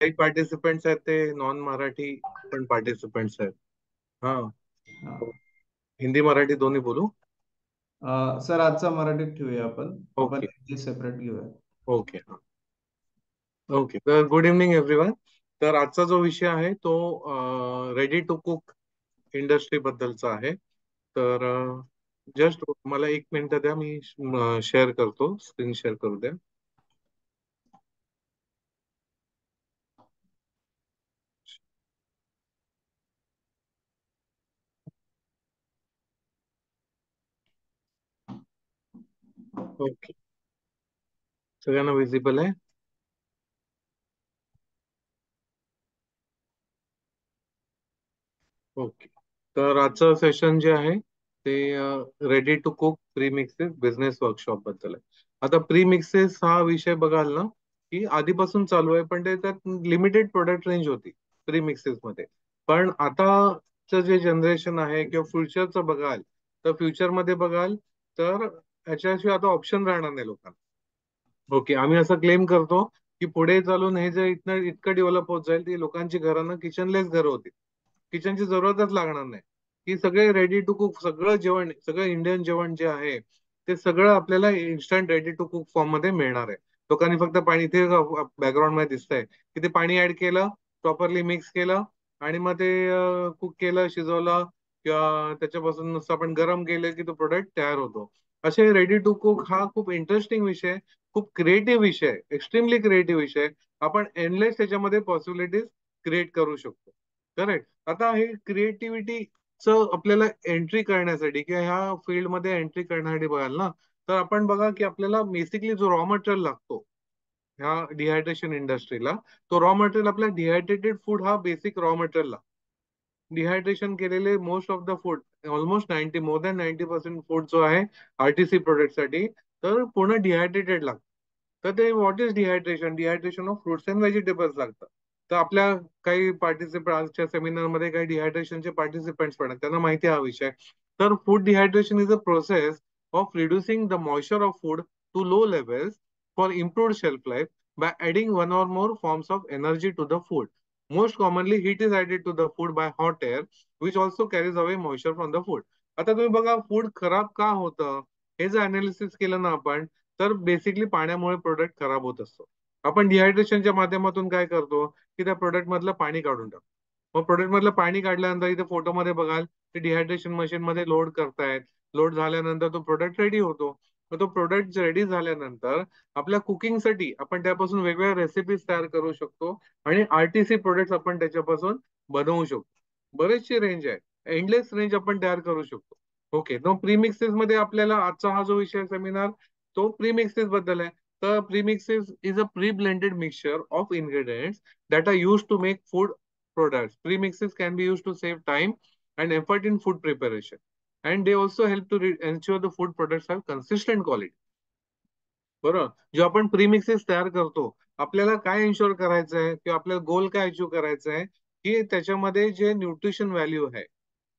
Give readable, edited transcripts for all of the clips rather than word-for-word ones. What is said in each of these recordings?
काही पार्टिसिपेंट्स आहेत ते नॉन मराठी पण पार्टिसिपेंट्स आहेत. हा. हा. हिंदी मराठी दोन्ही बोलू. सर आजचा मराठीत ठेवूया आपण आपण ओके. हिंदी सेपरेट घेऊया. ओके. ओके, तर गुड इव्हनिंग एव्हरीवन. तर आजचा जो विषय आहे तो रेडी टू कुक इंडस्ट्री बद्दलचा आहे. तर जस्ट मला 1 मिनिट द्या, मी शेअर करतो, स्क्रीन शेअर करू द्या. ओके, सगळ्यांना विजिबल आहे. ओके, तर आजचं सेशन जे आहे ते ready to cook premixes business workshop बद्दल आहे. आता प्री मिक्सेस हा विषय बघाल ना, की आधीपासून चालू आहे, पण त्यात लिमिटेड प्रोडक्ट रेंज होती प्री मिक्सेस मध्ये. पण आताचं जे जनरेशन आहे किंवा फ्युचरचं बघाल, तर फ्युचर मध्ये बघाल तर ह्याच्याशिवाय आता ऑप्शन राहणार नाही लोकांना. ओके, आम्ही असं क्लेम करतो की पुढे चालून हे जे इतकं डेव्हलप होत जाईल, ती लोकांची घरांना किचनलेस घरं होतील. किचनची जरूरतच लागणार नाही. की सगळे रेडी टू कुक, सगळं जेवण, सगळं इंडियन जेवण जे आहे ते सगळं आपल्याला instant ready to cook form मध्ये मिळणार आहे. लोकांनी फक्त पाणी, इथे बॅकग्राऊंड मध्ये दिसतंय की ते पाणी ऍड केलं, प्रॉपरली मिक्स केलं आणि मग ते कुक केलं, शिजवलं किंवा त्याच्यापासून नुसतं आपण गरम केलं की तो प्रोडक्ट तयार होतो. असे रेडी टू कुक हा खूप इंटरेस्टिंग विषय, खूप क्रिएटिव्ह विषय, एक्स्ट्रीमली क्रिएटिव्ह विषय. आपण एनलेस त्याच्यामध्ये पॉसिबिलिटीज क्रिएट करू शकतो. करेक्ट. आता हे क्रिएटिव्हिटीचं आपल्याला एंट्री करण्यासाठी किंवा ह्या फील्डमध्ये एंट्री करण्यासाठी बघाल ना, तर आपण बघा की आपल्याला बेसिकली जो रॉ मटेरियल लागतो ह्या डिहायड्रेशन इंडस्ट्रीला, तो रॉ मटेरियल आपला डिहायड्रेटेड फूड हा बेसिक रॉ मटेरियल. डिहायड्रेशन केलेले most of the food, almost 90, more than 90% food जो आहे आरटीसी प्रोडक्टसाठी, तर पूर्ण डिहायड्रेटेड लागतं. तर ते what is dehydration? Dehydration of fruits and vegetables लागतं. तर आपल्या काही पार्टिसिपंट आजच्या सेमिनारमध्ये काही डिहायड्रेशनचे पार्टिसिपंट्स पण आहेत, त्यांना माहिती आहे हा विषय. तर food dehydration is a process of reducing the moisture of food to low levels for improved shelf life by adding one or more forms of energy to the food. Most commonly, heat is added to the food by hot air, which also carries away moisture from the food. आता तुम्ही बघा, food खराब का होतं हे जर analysis केलं ना आपण, तर बेसिकली पाण्यामुळे प्रोडक्ट खराब होत असतो. आपण डिहायड्रेशनच्या माध्यमातून काय करतो की त्या प्रोडक्ट मधलं पाणी काढून टाकतो. मग प्रोडक्ट मधलं पाणी काढल्यानंतर इथे फोटोमध्ये बघाल ते डिहायड्रेशन मशीन मध्ये लोड करतायत. लोड झाल्यानंतर तो प्रोडक्ट रेडी होतो. मग तो प्रोडक्ट रेडी झाल्यानंतर आपल्या कुकिंगसाठी आपण त्यापासून वेगवेगळ्या रेसिपीज तयार करू शकतो आणि आरटीसी प्रोडक्ट्स आपण त्याच्यापासून बनवू शकतो. बरेचशी रेंज आहे, एंडलेस रेंज आपण तयार करू शकतो. ओके, तर प्रीमिक्सेस मध्ये आपल्याला आजचा हा जो विषय सेमिनार तो प्रीमिक्सेस बद्दल आहे. तर premixes is a pre blended mixture of ingredients that are used to make food products. Premixes can be used to save time and effort in food preparation, and they also help to ensure the food products have consistent quality. बरोबर. जेव्हा आपण premixes तयार करतो, आपल्याला काय ensure करायचं आहे किंवा आपल्याला गोल काय अचीव्ह करायचं आहे की त्याच्यामध्ये जे न्यूट्रिशन व्हॅल्यू आहे,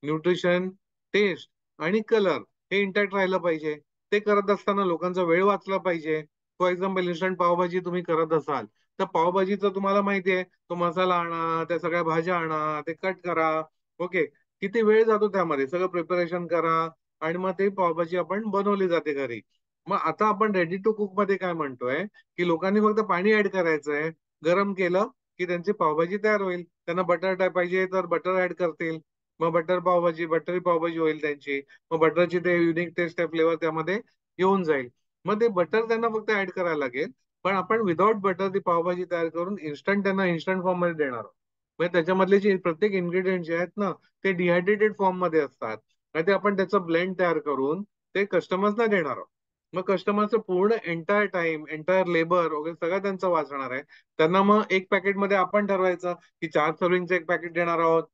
न्यूट्रिशन, टेस्ट आणि कलर हे इंटॅक्ट राहिलं पाहिजे. ते करत असताना लोकांचा वेळ वाचला पाहिजे. फॉर एक्झाम्पल, इन्स्टंट पावभाजी तुम्ही करत असाल, तर पावभाजीचं तुम्हाला माहिती आहे, तो मसाला आणा, त्या सगळ्या भाज्या आणा, ते कट करा. ओके, किती वेळ जातो त्यामध्ये, सगळं प्रिपरेशन करा आणि मग ते पावभाजी आपण बनवली जाते घरी. मग आता आपण रेडी टू कुक मध्ये काय म्हणतोय की लोकांनी फक्त पाणी ऍड करायचंय, गरम केलं की त्यांची पावभाजी तयार होईल. त्यांना बटर टाय पाहिजे तर बटर ऍड करतील, मग बटर पावभाजी, बटरी पावभाजी होईल त्यांची. मग बटरची ते युनिक टेस्ट फ्लेवर त्यामध्ये येऊन जाईल. मग ते बटर त्यांना फक्त ऍड करायला लागेल. पण आपण विदाऊट बटर ती पावभाजी तयार करून इन्स्टंट त्यांना इन्स्टंट फॉर्म मध्ये देणार आहोत. म्हणजे त्याच्यामधले जे प्रत्येक इन्ग्रेडियंट जे आहेत ना, ते डिहायड्रेटेड फॉर्म मध्ये असतात आणि ते आपण त्याचं ब्लेंड तयार करून ते कस्टमर्सना देणार आहोत. मग कस्टमरचं पूर्ण एंटायर टाइम, एंटायर लेबर वगैरे सगळं त्यांचं वाचणार आहे. त्यांना मग एक पॅकेटमध्ये आपण ठरवायचं की 4 सर्विंगचं एक पॅकेट देणार आहोत,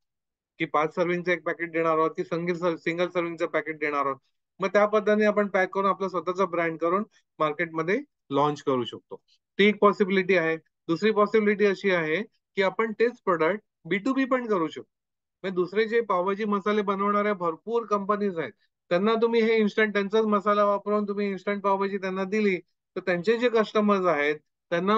की 5 सर्विंगचं एक पॅकेट देणार आहोत, की सिंगल सिंगल सर्विंगचं पॅकेट देणार आहोत. मग त्या पद्धतीने आपण पॅक करून आपलं स्वतःचा ब्रँड करून मार्केटमध्ये लॉन्च करू शकतो. ती एक पॉसिबिलिटी आहे. दुसरी पॉसिबिलिटी अशी आहे की आपण तेच प्रोडक्ट B2B पण करू शकतो. म्हणजे दुसरे जे पावभाजी मसाले बनवणाऱ्या भरपूर कंपनीज आहेत, त्यांना तुम्ही हे इन्स्टंट त्यांचाच मसाला वापरून तुम्ही इन्स्टंट पावभाजी त्यांना दिली, तर त्यांचे जे कस्टमर्स आहेत त्यांना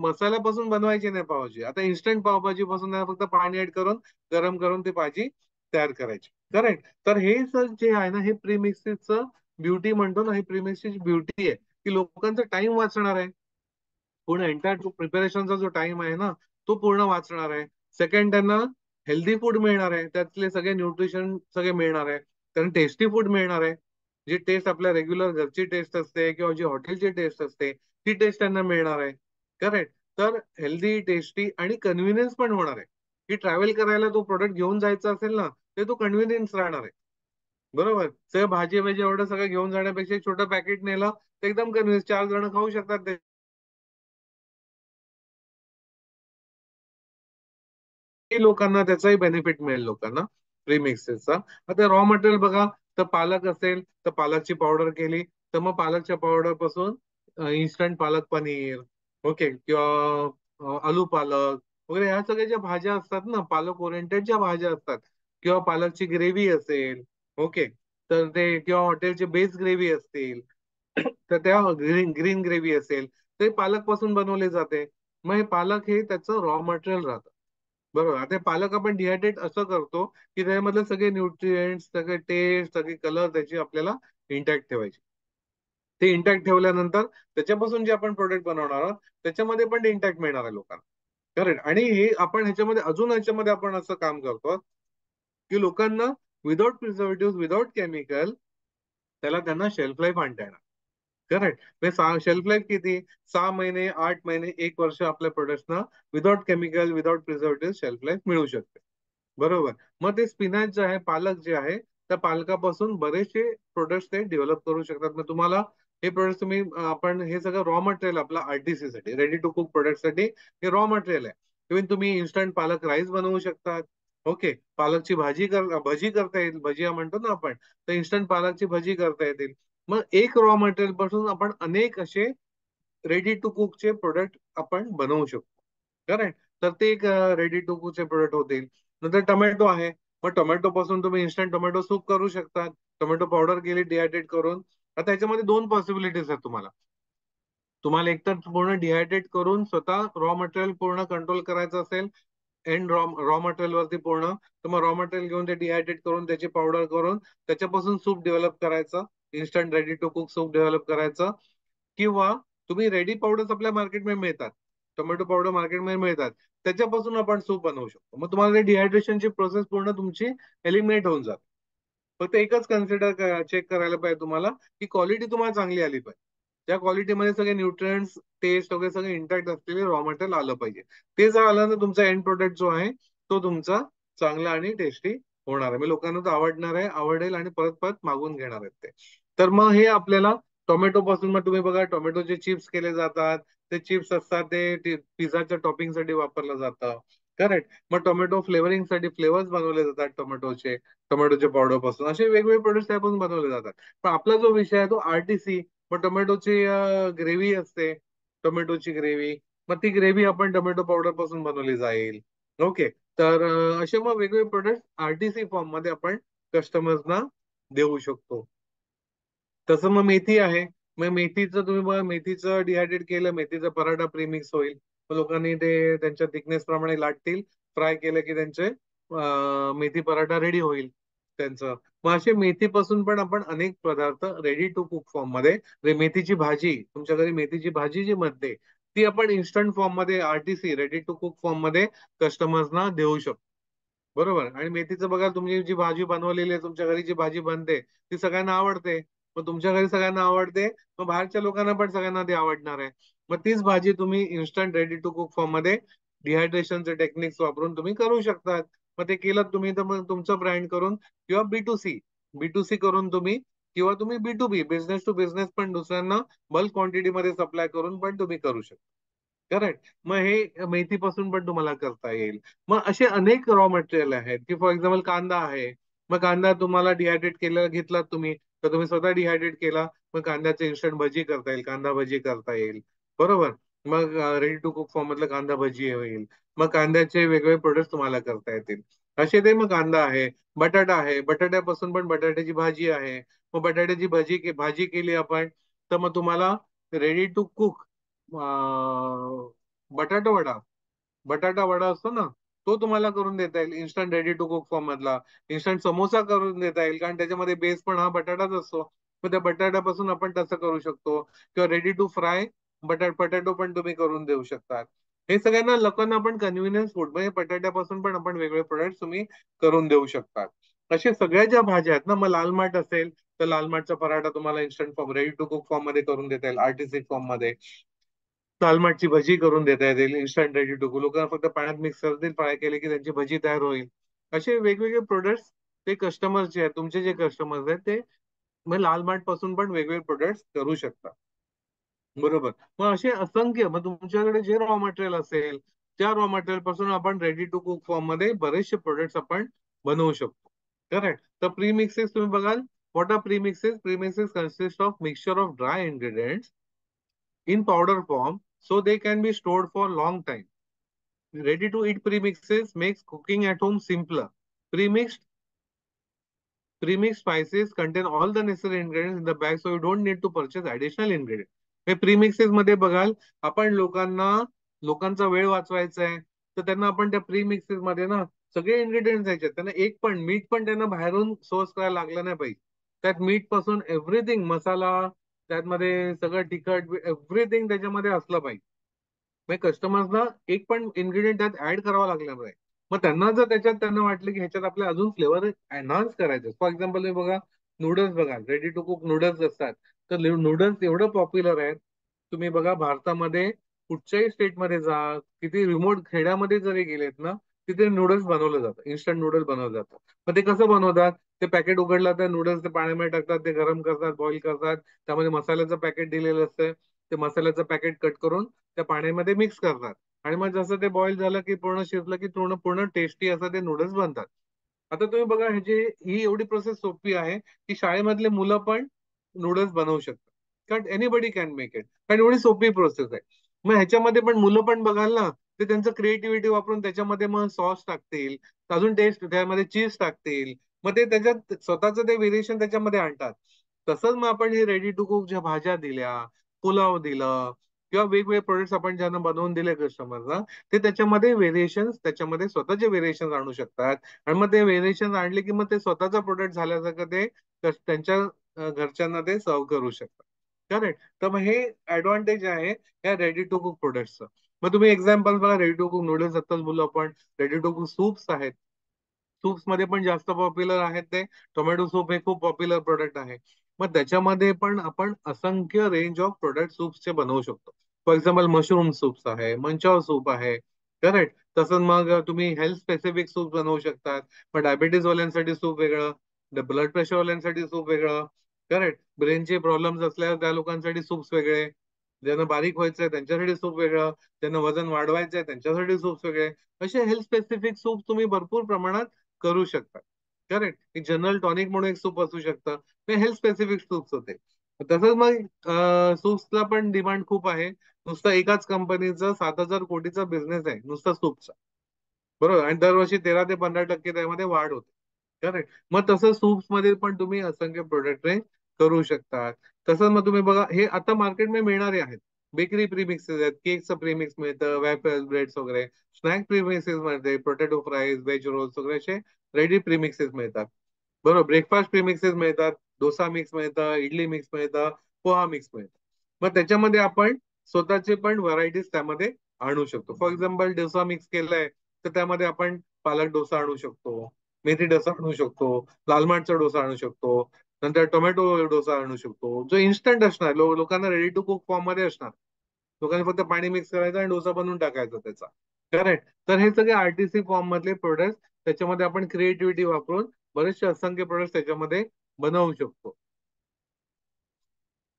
मसाल्यापासून बनवायची नाही पावभाजी. आता इन्स्टंट पावभाजी पासून त्यांना फक्त पाणी ऍड करून गरम करून ती भाजी तयार करायची. करेक्ट. तर हे जे आहे ना, हे प्रीमिक्सचं ब्युटी म्हणतो ना, ही प्रीमिक्सची ब्युटी आहे की लोकांचा टाइम वाचणार आहे. पूर्ण एंटायर प्रिपरेशनचा जो टाइम आहे ना, तो पूर्ण वाचणार आहे. सेकंड, त्यांना हेल्दी फूड मिळणार आहे, त्यातले सगळे न्यूट्रिशन सगळे मिळणार आहे. त्यांना टेस्टी फूड मिळणार आहे. जी टेस्ट आपल्या रेग्युलर घरची टेस्ट असते किंवा जी हॉटेलची टेस्ट असते, ती टेस्ट त्यांना मिळणार आहे. करेक्ट. तर हेल्दी, टेस्टी आणि कन्व्हिनियन्स पण होणार आहे. की ट्रॅव्हल करायला तो प्रोडक्ट घेऊन जायचा असेल ना, ते तो कन्व्हिनियन्स राहणार आहे. बरोबर. सगळं भाजी भाजी एवढं सगळं घेऊन जाण्यापेक्षा एक छोटं पॅकेट नेलं तर एकदम कन्व्हिनियन्स, 4 जण खाऊ शकतात ते. लोकांना त्याचाही बेनिफिट मिळेल लोकांना प्रीमिक्सेसचा. आता रॉ मटेरियल बघा, तर पालक असेल तर पालकची पावडर केली, तर मग पालकच्या पावडर पासून इन्स्टंट पालक पनीर, ओके, किंवा आलू पालक वगैरे ह्या सगळ्या ज्या भाज्या असतात ना, पालक ओरिएंटेड ज्या भाज्या असतात, किंवा पालकची ग्रेव्ही असेल, ओके, तर ते किंवा हॉटेलचे बेस ग्रेव्ही असतील, तर त्या ग्रीन ग्रीन ग्रेव्ही असेल, ते पालक पासून बनवले जाते. मग हे पालक हे त्याचं रॉ मटेरियल राहतं. बरोबर. आता हे पालक आपण डिहायड्रेट असं करतो की त्याच्यामधले सगळे न्यूट्रिएंट्स, सगळे टेस्ट, सगळे कलर त्याची आपल्याला इंटॅक्ट ठेवायचे. ते इंटॅक्ट ठेवल्यानंतर त्याच्यापासून जे आपण प्रोडक्ट बनवणार आहोत त्याच्यामध्ये पण ते इंटॅक्ट मिळणार आहे लोकांना. करेक्ट. आणि हे आपण ह्याच्यामध्ये अजून ह्याच्यामध्ये आपण असं काम करतो की लोकांना विदाउट प्रिझर्वेटिव्ह, विदाउट केमिकल, त्यांना शेल्फ लाईफ आणता येणार. करेक्ट. म्हणजे शेल्फ लाईफ किती? 6 महिने, 8 महिने, 1 वर्ष आपल्या प्रोडक्ट्सना without chemical, without preservative shelf life मिळू शकते. बरोबर. मग ते स्पिनाच जे आहे, पालक जे आहे, त्या पालकापासून बरेचसे प्रोडक्ट्स ते डेव्हलप करू शकतात. मग तुम्हाला हे प्रोडक्ट तुम्ही आपण हे सगळं रॉ मटेरियल आपलं आरटीसी साठी, रेडी टू कुक प्रोडक्ट साठी हे रॉ मटेरियल आहे. इव्हन तुम्ही इन्स्टंट पालक राईस बनवू शकतात. ओके. पालकची भजी करता येईल, भजिया म्हणतो ना आपण, तर इन्स्टंट पालकची भजी करता येतील. मग एक रॉ मटेरियल पासून आपण अनेक असे रेडी टू कुकचे प्रोडक्ट आपण बनवू शकतो. करेक्ट. तर ते एक रेडी टू कुकचे प्रोडक्ट होतील. नंतर टोमॅटो आहे. मग टोमॅटो पासून तुम्ही इन्स्टंट टोमॅटो सूप करू शकता. टोमॅटो पावडर केली डिहायड्रेट करून. आता याच्यामध्ये दोन पॉसिबिलिटीज आहेत तुम्हाला. तुम्हाला एकतर पूर्ण डिहायड्रेट करून स्वतः रॉ मटेरियल पूर्ण कंट्रोल करायचं असेल, एंड रॉ रॉ मटेरियल वरती पूर्ण, तर मग रॉ मटेरियल घेऊन ते डिहायड्रेट करून त्याची पावडर करून त्याच्यापासून सूप डेव्हलप करायचं, instant ready to cook soup develop करायचं. किंवा तुम्ही रेडी पावडर्स आपल्या मार्केटमध्ये मिळतात, टोमॅटो पावडर मार्केटमध्ये मिळतात, त्याच्यापासून आपण सूप बनवू शकतो. मग तुम्हाला डिहायड्रेशनची प्रोसेस पूर्ण तुमची एलिमिनेट होऊन जाते. फक्त एकच कन्सिडर चेक करायला पाहिजे तुम्हाला की क्वालिटी तुम्हाला चांगली आली पाहिजे. त्या क्वालिटीमध्ये सगळे न्यूट्रिएंट्स, टेस्ट वगैरे सगळे इंटॅक्ट असलेले रॉ मटेरियल आलं पाहिजे. ते जर आलं तर तुमचा एंड प्रोडक्ट जो आहे तो तुमचा चांगला आणि टेस्टी होणार आहे. मग लोकांना तो आवडणार आहे, आवडेल आणि परत परत मागून घेणार आहेत ते. तर मग हे आपल्याला टोमॅटो पासून, मग तुम्ही बघा टोमॅटोचे चिप्स केले जातात. ते चिप्स असतात ते पिझ्झाच्या टॉपिंग साठी वापरलं जातं. करेक्ट. मग टोमॅटो फ्लेवरिंग साठी फ्लेवर्स बनवले जातात टोमॅटोचे, टोमॅटोच्या पावडर पासून असे वेगवेगळे प्रोडक्ट्स त्यापासून बनवले जातात. पण आपला जो विषय आहे तो आरटीसी. मग टोमॅटोची ग्रेव्ही असते, टोमॅटोची ग्रेव्ही. मग ती ग्रेव्ही आपण टोमॅटो पावडर पासून बनवली जाईल. ओके. तर असे मग वेगवेगळे प्रोडक्ट आरटीसी फॉर्म मध्ये आपण कस्टमर्सना देऊ शकतो. तसं मग मेथी आहे. मग मेथीचं तुम्ही बघा, मेथीचं डिहायड्रेट केलं, मेथीचा पराठा प्रीमिक्स होईल. मग लोकांनी ते त्यांच्या थिकनेस प्रमाणे लाटतील. फ्राय केलं की त्यांचे मेथी पराठा रेडी होईल त्यांचं. मग असे मेथीपासून पण आपण अनेक पदार्थ रेडी टू कुक फॉर्म मध्ये, मेथीची भाजी, तुमच्या घरी मेथीची भाजी जी बनते ती आपण इन्स्टंट फॉर्म मध्ये, RTC ready to cook form मध्ये कस्टमर्सना देऊ शकतो. बरोबर. आणि मेथीचं बघा, तुम्ही जी भाजी बनवलेली आहे, तुमच्या घरी जी भाजी बनते ती सगळ्यांना आवडते. मग तुमच्या घरी सगळ्यांना आवडते, मग बाहेरच्या लोकांना पण सगळ्यांना ती आवडणार आहे. मग तीच भाजी तुम्ही instant ready to cook form मध्ये डिहायड्रेशनचे टेक्निक्स वापरून तुम्ही करू शकतात. मग ते केलं तुम्ही तर मग तुमचं ब्रँड करून, किंवा बी टू सी करून तुम्ही, किंवा तुम्ही B to B, business to business पण दुसऱ्यांना बल्क क्वांटिटीमध्ये सप्लाय करून पण तुम्ही करू शकता. करेक्ट. मग हे मेथीपासून पण तुम्हाला करता येईल. मग असे अनेक रॉ मटेरियल आहेत की फॉर एक्झाम्पल कांदा आहे. मग कांदा तुम्हाला डिहायड्रेट केलं, घेतलात तुम्ही, तर तुम्ही स्वतः डिहायड्रेट केला, मग कांद्याचे इन्स्टंट भजी करता येईल, कांदा भजी करता येईल. बरोबर. मग रेडी टू कुक फॉर्म मधलं कांदा भजी होईल. मग कांद्याचे वेगवेगळे प्रोडक्ट तुम्हाला करता येतील. असे ते. मग कांदा आहे, बटाटा आहे, बटाट्यापासून पण बटाट्याची भाजी आहे. मग बटाट्याची भाजी केली आपण, तर मग तुम्हाला रेडी टू कुक बटाटा वडा, बटाटा वडा असतो ना, तो तुम्हाला करून देता येईल instant ready to cook form मधला. इन्स्टंट समोसा करून देता येईल, कारण त्याच्यामध्ये बेस पण हा बटाटाच असतो. मग त्या बटाट्यापासून आपण तसं करू शकतो. किंवा रेडी टू फ्राय बटाटो पण तुम्ही करून देऊ शकतात. हे सगळ्यांना लोकांना आपण कन्व्हिनियन्स फूड म्हणजे बटाट्यापासून पण आपण वेगळे प्रोडक्ट तुम्ही करून देऊ शकतात. अशा सगळ्या ज्या भाज्या आहेत ना, मग लाल माठ असेल तर लाल माठचा पराठा तुम्हाला instant form ready to cook form मध्ये करून देता येईल, आर्टिस्टिक फॉर्म मध्ये. लालमाटची भजी करून देता येतील इन्स्टंट रेडी टू गो. लोकांना फक्त पाण्यात मिक्स करतील, फ्राय केले की त्यांची भजी तयार होईल. असे वेगवेगळे प्रोडक्ट्स ते कस्टमर्स जे आहेत, तुमचे जे कस्टमर्स आहेत ते मग लाल मार्ट पासून पण वेगवेगळे प्रोडक्ट्स करू शकतात. बरोबर. मग असे असंख्य, मग तुमच्याकडे जे रॉ मटेरियल असेल त्या रॉ मटेरियल पासून आपण रेडी टू कुक फॉर्म मध्ये बरेचसे प्रोडक्ट्स आपण बनवू शकतो. करेक्ट. तर प्रीमिक्सेस तुम्ही बघाल, what are premixes? Premixes consist of mixture of dry ingredients in powder form so they can be stored for long time. Ready to eat premixes makes cooking at home simpler. Premixed Premixed spices contain all the necessary ingredients in the bag, so you don't need to purchase additional ingredients. हे premixes मध्ये बघाल, आपण लोकांचा वेळ वाचवायचा आहे, तर त्यांना आपण त्या प्रीमिक्सेस मध्ये ना सगळे इन्ग्रेडियंट्स द्यायचे. त्यांना एक पण मीठ पण त्यांना बाहेरून सोर्स करायला लागलं नाही पाहिजे. त्यात मीठ पासून एव्हरीथिंग मसाला, त्यामध्ये सगळं तिखट एव्हरीथिंग त्याच्यामध्ये असलं पाहिजे. म्हणजे कस्टमर्सना एक पण इन्ग्रेडियंट त्यात ऍड करावा लागला नाही. मग त्यांना जर त्याच्यात त्यांना वाटलं की ह्याच्यात आपल्या अजून फ्लेवर एनहान्स करायचे, फॉर एक्झाम्पल तुम्ही बघा, नूडल्स बघा, रेडी टू कुक नूडल्स असतात. तर नूडल्स एवढं पॉप्युलर आहेत. तुम्ही बघा भारतामध्ये कुठच्याही स्टेटमध्ये जा, किती रिमोट खेड्यामध्ये जरी गेलेत ना, तिथे नूडल्स बनवलं जातं, इन्स्टंट नूडल्स बनवलं जातं. मग ते कसं बनवतात? ते पॅकेट उघडलं तर नूडल्स ते पाण्यामध्ये टाकतात, ते गरम करतात, बॉईल करतात. त्यामध्ये मसाल्याचं पॅकेट दिलेलं असतं, ते मसाल्याचं पॅकेट कट करून त्या पाण्यामध्ये मिक्स करतात. आणि मग जसं ते बॉईल झालं की पूर्ण शिजलं की पूर्ण पूर्ण टेस्टी असं ते नूडल्स बनतात. आता तुम्ही बघा, ही एवढी प्रोसेस सोपी आहे की शाळेमधले मुलं पण नूडल्स बनवू शकतात. कारण एनीबडी कॅन मेक इट, कारण एवढी सोपी प्रोसेस आहे. मग ह्याच्यामध्ये पण मुलं पण बघाल ना, ते त्यांचं क्रिएटिव्हिटी वापरून त्याच्यामध्ये मग सॉस टाकतील, अजून टेस्ट त्यामध्ये चीज टाकतील. मग ते त्याच्यात स्वतःचं ते व्हेरिएशन त्याच्यामध्ये आणतात. तसंच मग आपण हे रेडी टू कुक ज्या भाज्या दिल्या, पुलाव दिलं किंवा वेगवेगळे प्रोडक्ट्स आपण ज्यांना बनवून दिले कस्टमरला, ते त्याच्यामध्ये व्हेरिएशन्स, त्याच्यामध्ये स्वतःचे व्हेरिएशन्स आणू शकतात. आणि मग ते व्हेरिएशन्स आणले की मग ते स्वतःचा प्रोडक्ट झाल्यासारखं ते त्यांच्या घरच्यांना ते सर्व करू शकतात. करेक्ट. तर मग हे ऍडव्हान्टेज आहे या रेडी टू कुक प्रोडक्टचं. मग तुम्ही एक्झाम्पल बघा, रेडी टू कुक नूडल्स आत्ताच बोललो आपण, रेडी टू कुक सूप्स आहेत. सूप्स मध्ये पण जास्त पॉप्युलर आहेत ते. टोमॅटो सूप हे खूप पॉप्युलर प्रोडक्ट आहे. मग त्याच्यामध्ये पण आपण असंख्य रेंज ऑफ प्रोडक्ट सूप्सचे बनवू शकतो. फॉर एक्झाम्पल मशरूम सूप्स आहे, मंचाव सूप आहे. करेक्ट. तसंच मग तुम्ही हेल्थ स्पेसिफिक सूप बनवू शकतात. मग डायबिटीज वाल्यांसाठी सूप वेगळं, ब्लड प्रेशर वाल्यांसाठी सूप वेगळं. करेक्ट. ब्रेनचे प्रॉब्लेम्स असल्यावर त्या लोकांसाठी सूप्स वेगळे. ज्यांना बारीक व्हायचंय त्यांच्यासाठी सूप वेगळं, ज्यांना वजन वाढवायचंय त्यांच्यासाठी सूप वेगळे. असे हेल्थ स्पेसिफिक सूप तुम्ही भरपूर प्रमाणात करू शकता. करेक्ट. एक जनरल टॉनिक म्हणून एक सूप असू शकतं, ते हेल्थ स्पेसिफिक सूप्स होते. तसंच मग सूप्सला पण डिमांड खूप आहे. नुसतं एकाच कंपनीचं 7,000 कोटीचा बिझनेस आहे नुसतं सूपचा. बरोबर. आणि दरवर्षी 13 ते 15% त्यामध्ये वाढ होते. करेक्ट. मग तसं सूप्स मध्ये पण तुम्ही असंख्य प्रोडक्ट करू शकता. तसंच मग तुम्ही बघा, हे आता मार्केटमध्ये मिळणारे आहेत. बेकरी प्रीमिक्सेस आहेत, केकचं प्रीमिक्स मिळतं, वेफर्स ब्रेड्स वगैरे. स्नॅक प्रीमिक्सेस मध्ये पोटॅटो फ्राईज, व्हेज रोल्स वगैरे असे रेडी प्रीमिक्सेस मिळतात. बरोबर. ब्रेकफास्ट प्रीमिक्सेस मिळतात, डोसा मिक्स मिळतं, इडली मिक्स मिळतं, पोहा मिक्स मिळतं. मग त्याच्यामध्ये आपण स्वतःचे पण व्हरायटीज त्यामध्ये आणू शकतो. फॉर एक्झाम्पल डोसा मिक्स केलाय, तर त्यामध्ये आपण पालक डोसा आणू शकतो, मेथी डोसा आणू शकतो, लाल माठचा डोसा आणू शकतो, नंतर टोमॅटो डोसा आणू शकतो, जो इन्स्टंट असणार, लोकांना रेडी टू कुक फॉर्म मध्ये असणार. लोकांनी फक्त पाणी मिक्स करायचं आणि डोसा बनवून टाकायचा त्याचा. करेक्ट. तर हे सगळे आरटीसी फॉर्म मधले प्रोडक्ट, त्याच्यामध्ये आपण क्रिएटिव्हिटी वापरून बरेचसे असंख्य प्रोडक्ट त्याच्यामध्ये बनवू शकतो.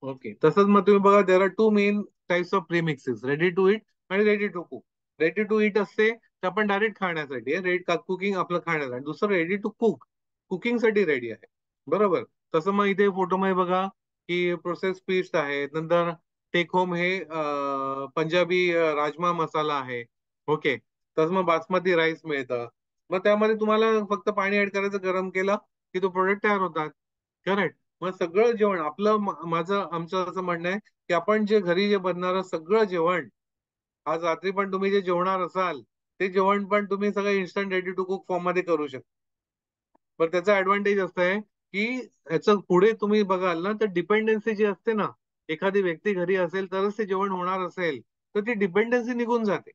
ओके. तसंच मग तुम्ही बघा, there are two main types of premixes, ready to eat आणि ready to cook. Ready to eat असते ते आपण डायरेक्ट खाण्यासाठी आहे, रेडी कुकिंग आपलं खाण्यासाठी. दुसरं रेडी टू कुक, कुकिंग साठी रेडी आहे. बरोबर. तसं मग इथे फोटोमध्ये बघा की प्रोसेस पीस आहे. नंतर टेक होम हे पंजाबी राजमा मसाला आहे. ओके. तसं मग बासमती राईस मिळतं. मग त्यामध्ये तुम्हाला फक्त पाणी ऍड करायचं, गरम केलं की तो प्रोडक्ट तयार होतात. करेक्ट. मग सगळं जेवण आपलं, माझं आमचं असं म्हणणं आहे की आपण जे घरी जे बनणारं सगळं जेवण, आज रात्री पण तुम्ही जे जेवणार असाल ते जेवण पण तुम्ही सगळं instant ready to cook form मध्ये करू शकता. पण त्याचा ऍडव्हान्टेज असं आहे की ह्याचं पुढे तुम्ही बघाल ना, तर डिपेंडन्सी जी असते ना, एखादी व्यक्ती घरी असेल तरच ते जेवण होणार असेल, तर ती डिपेंडन्सी निघून जाते.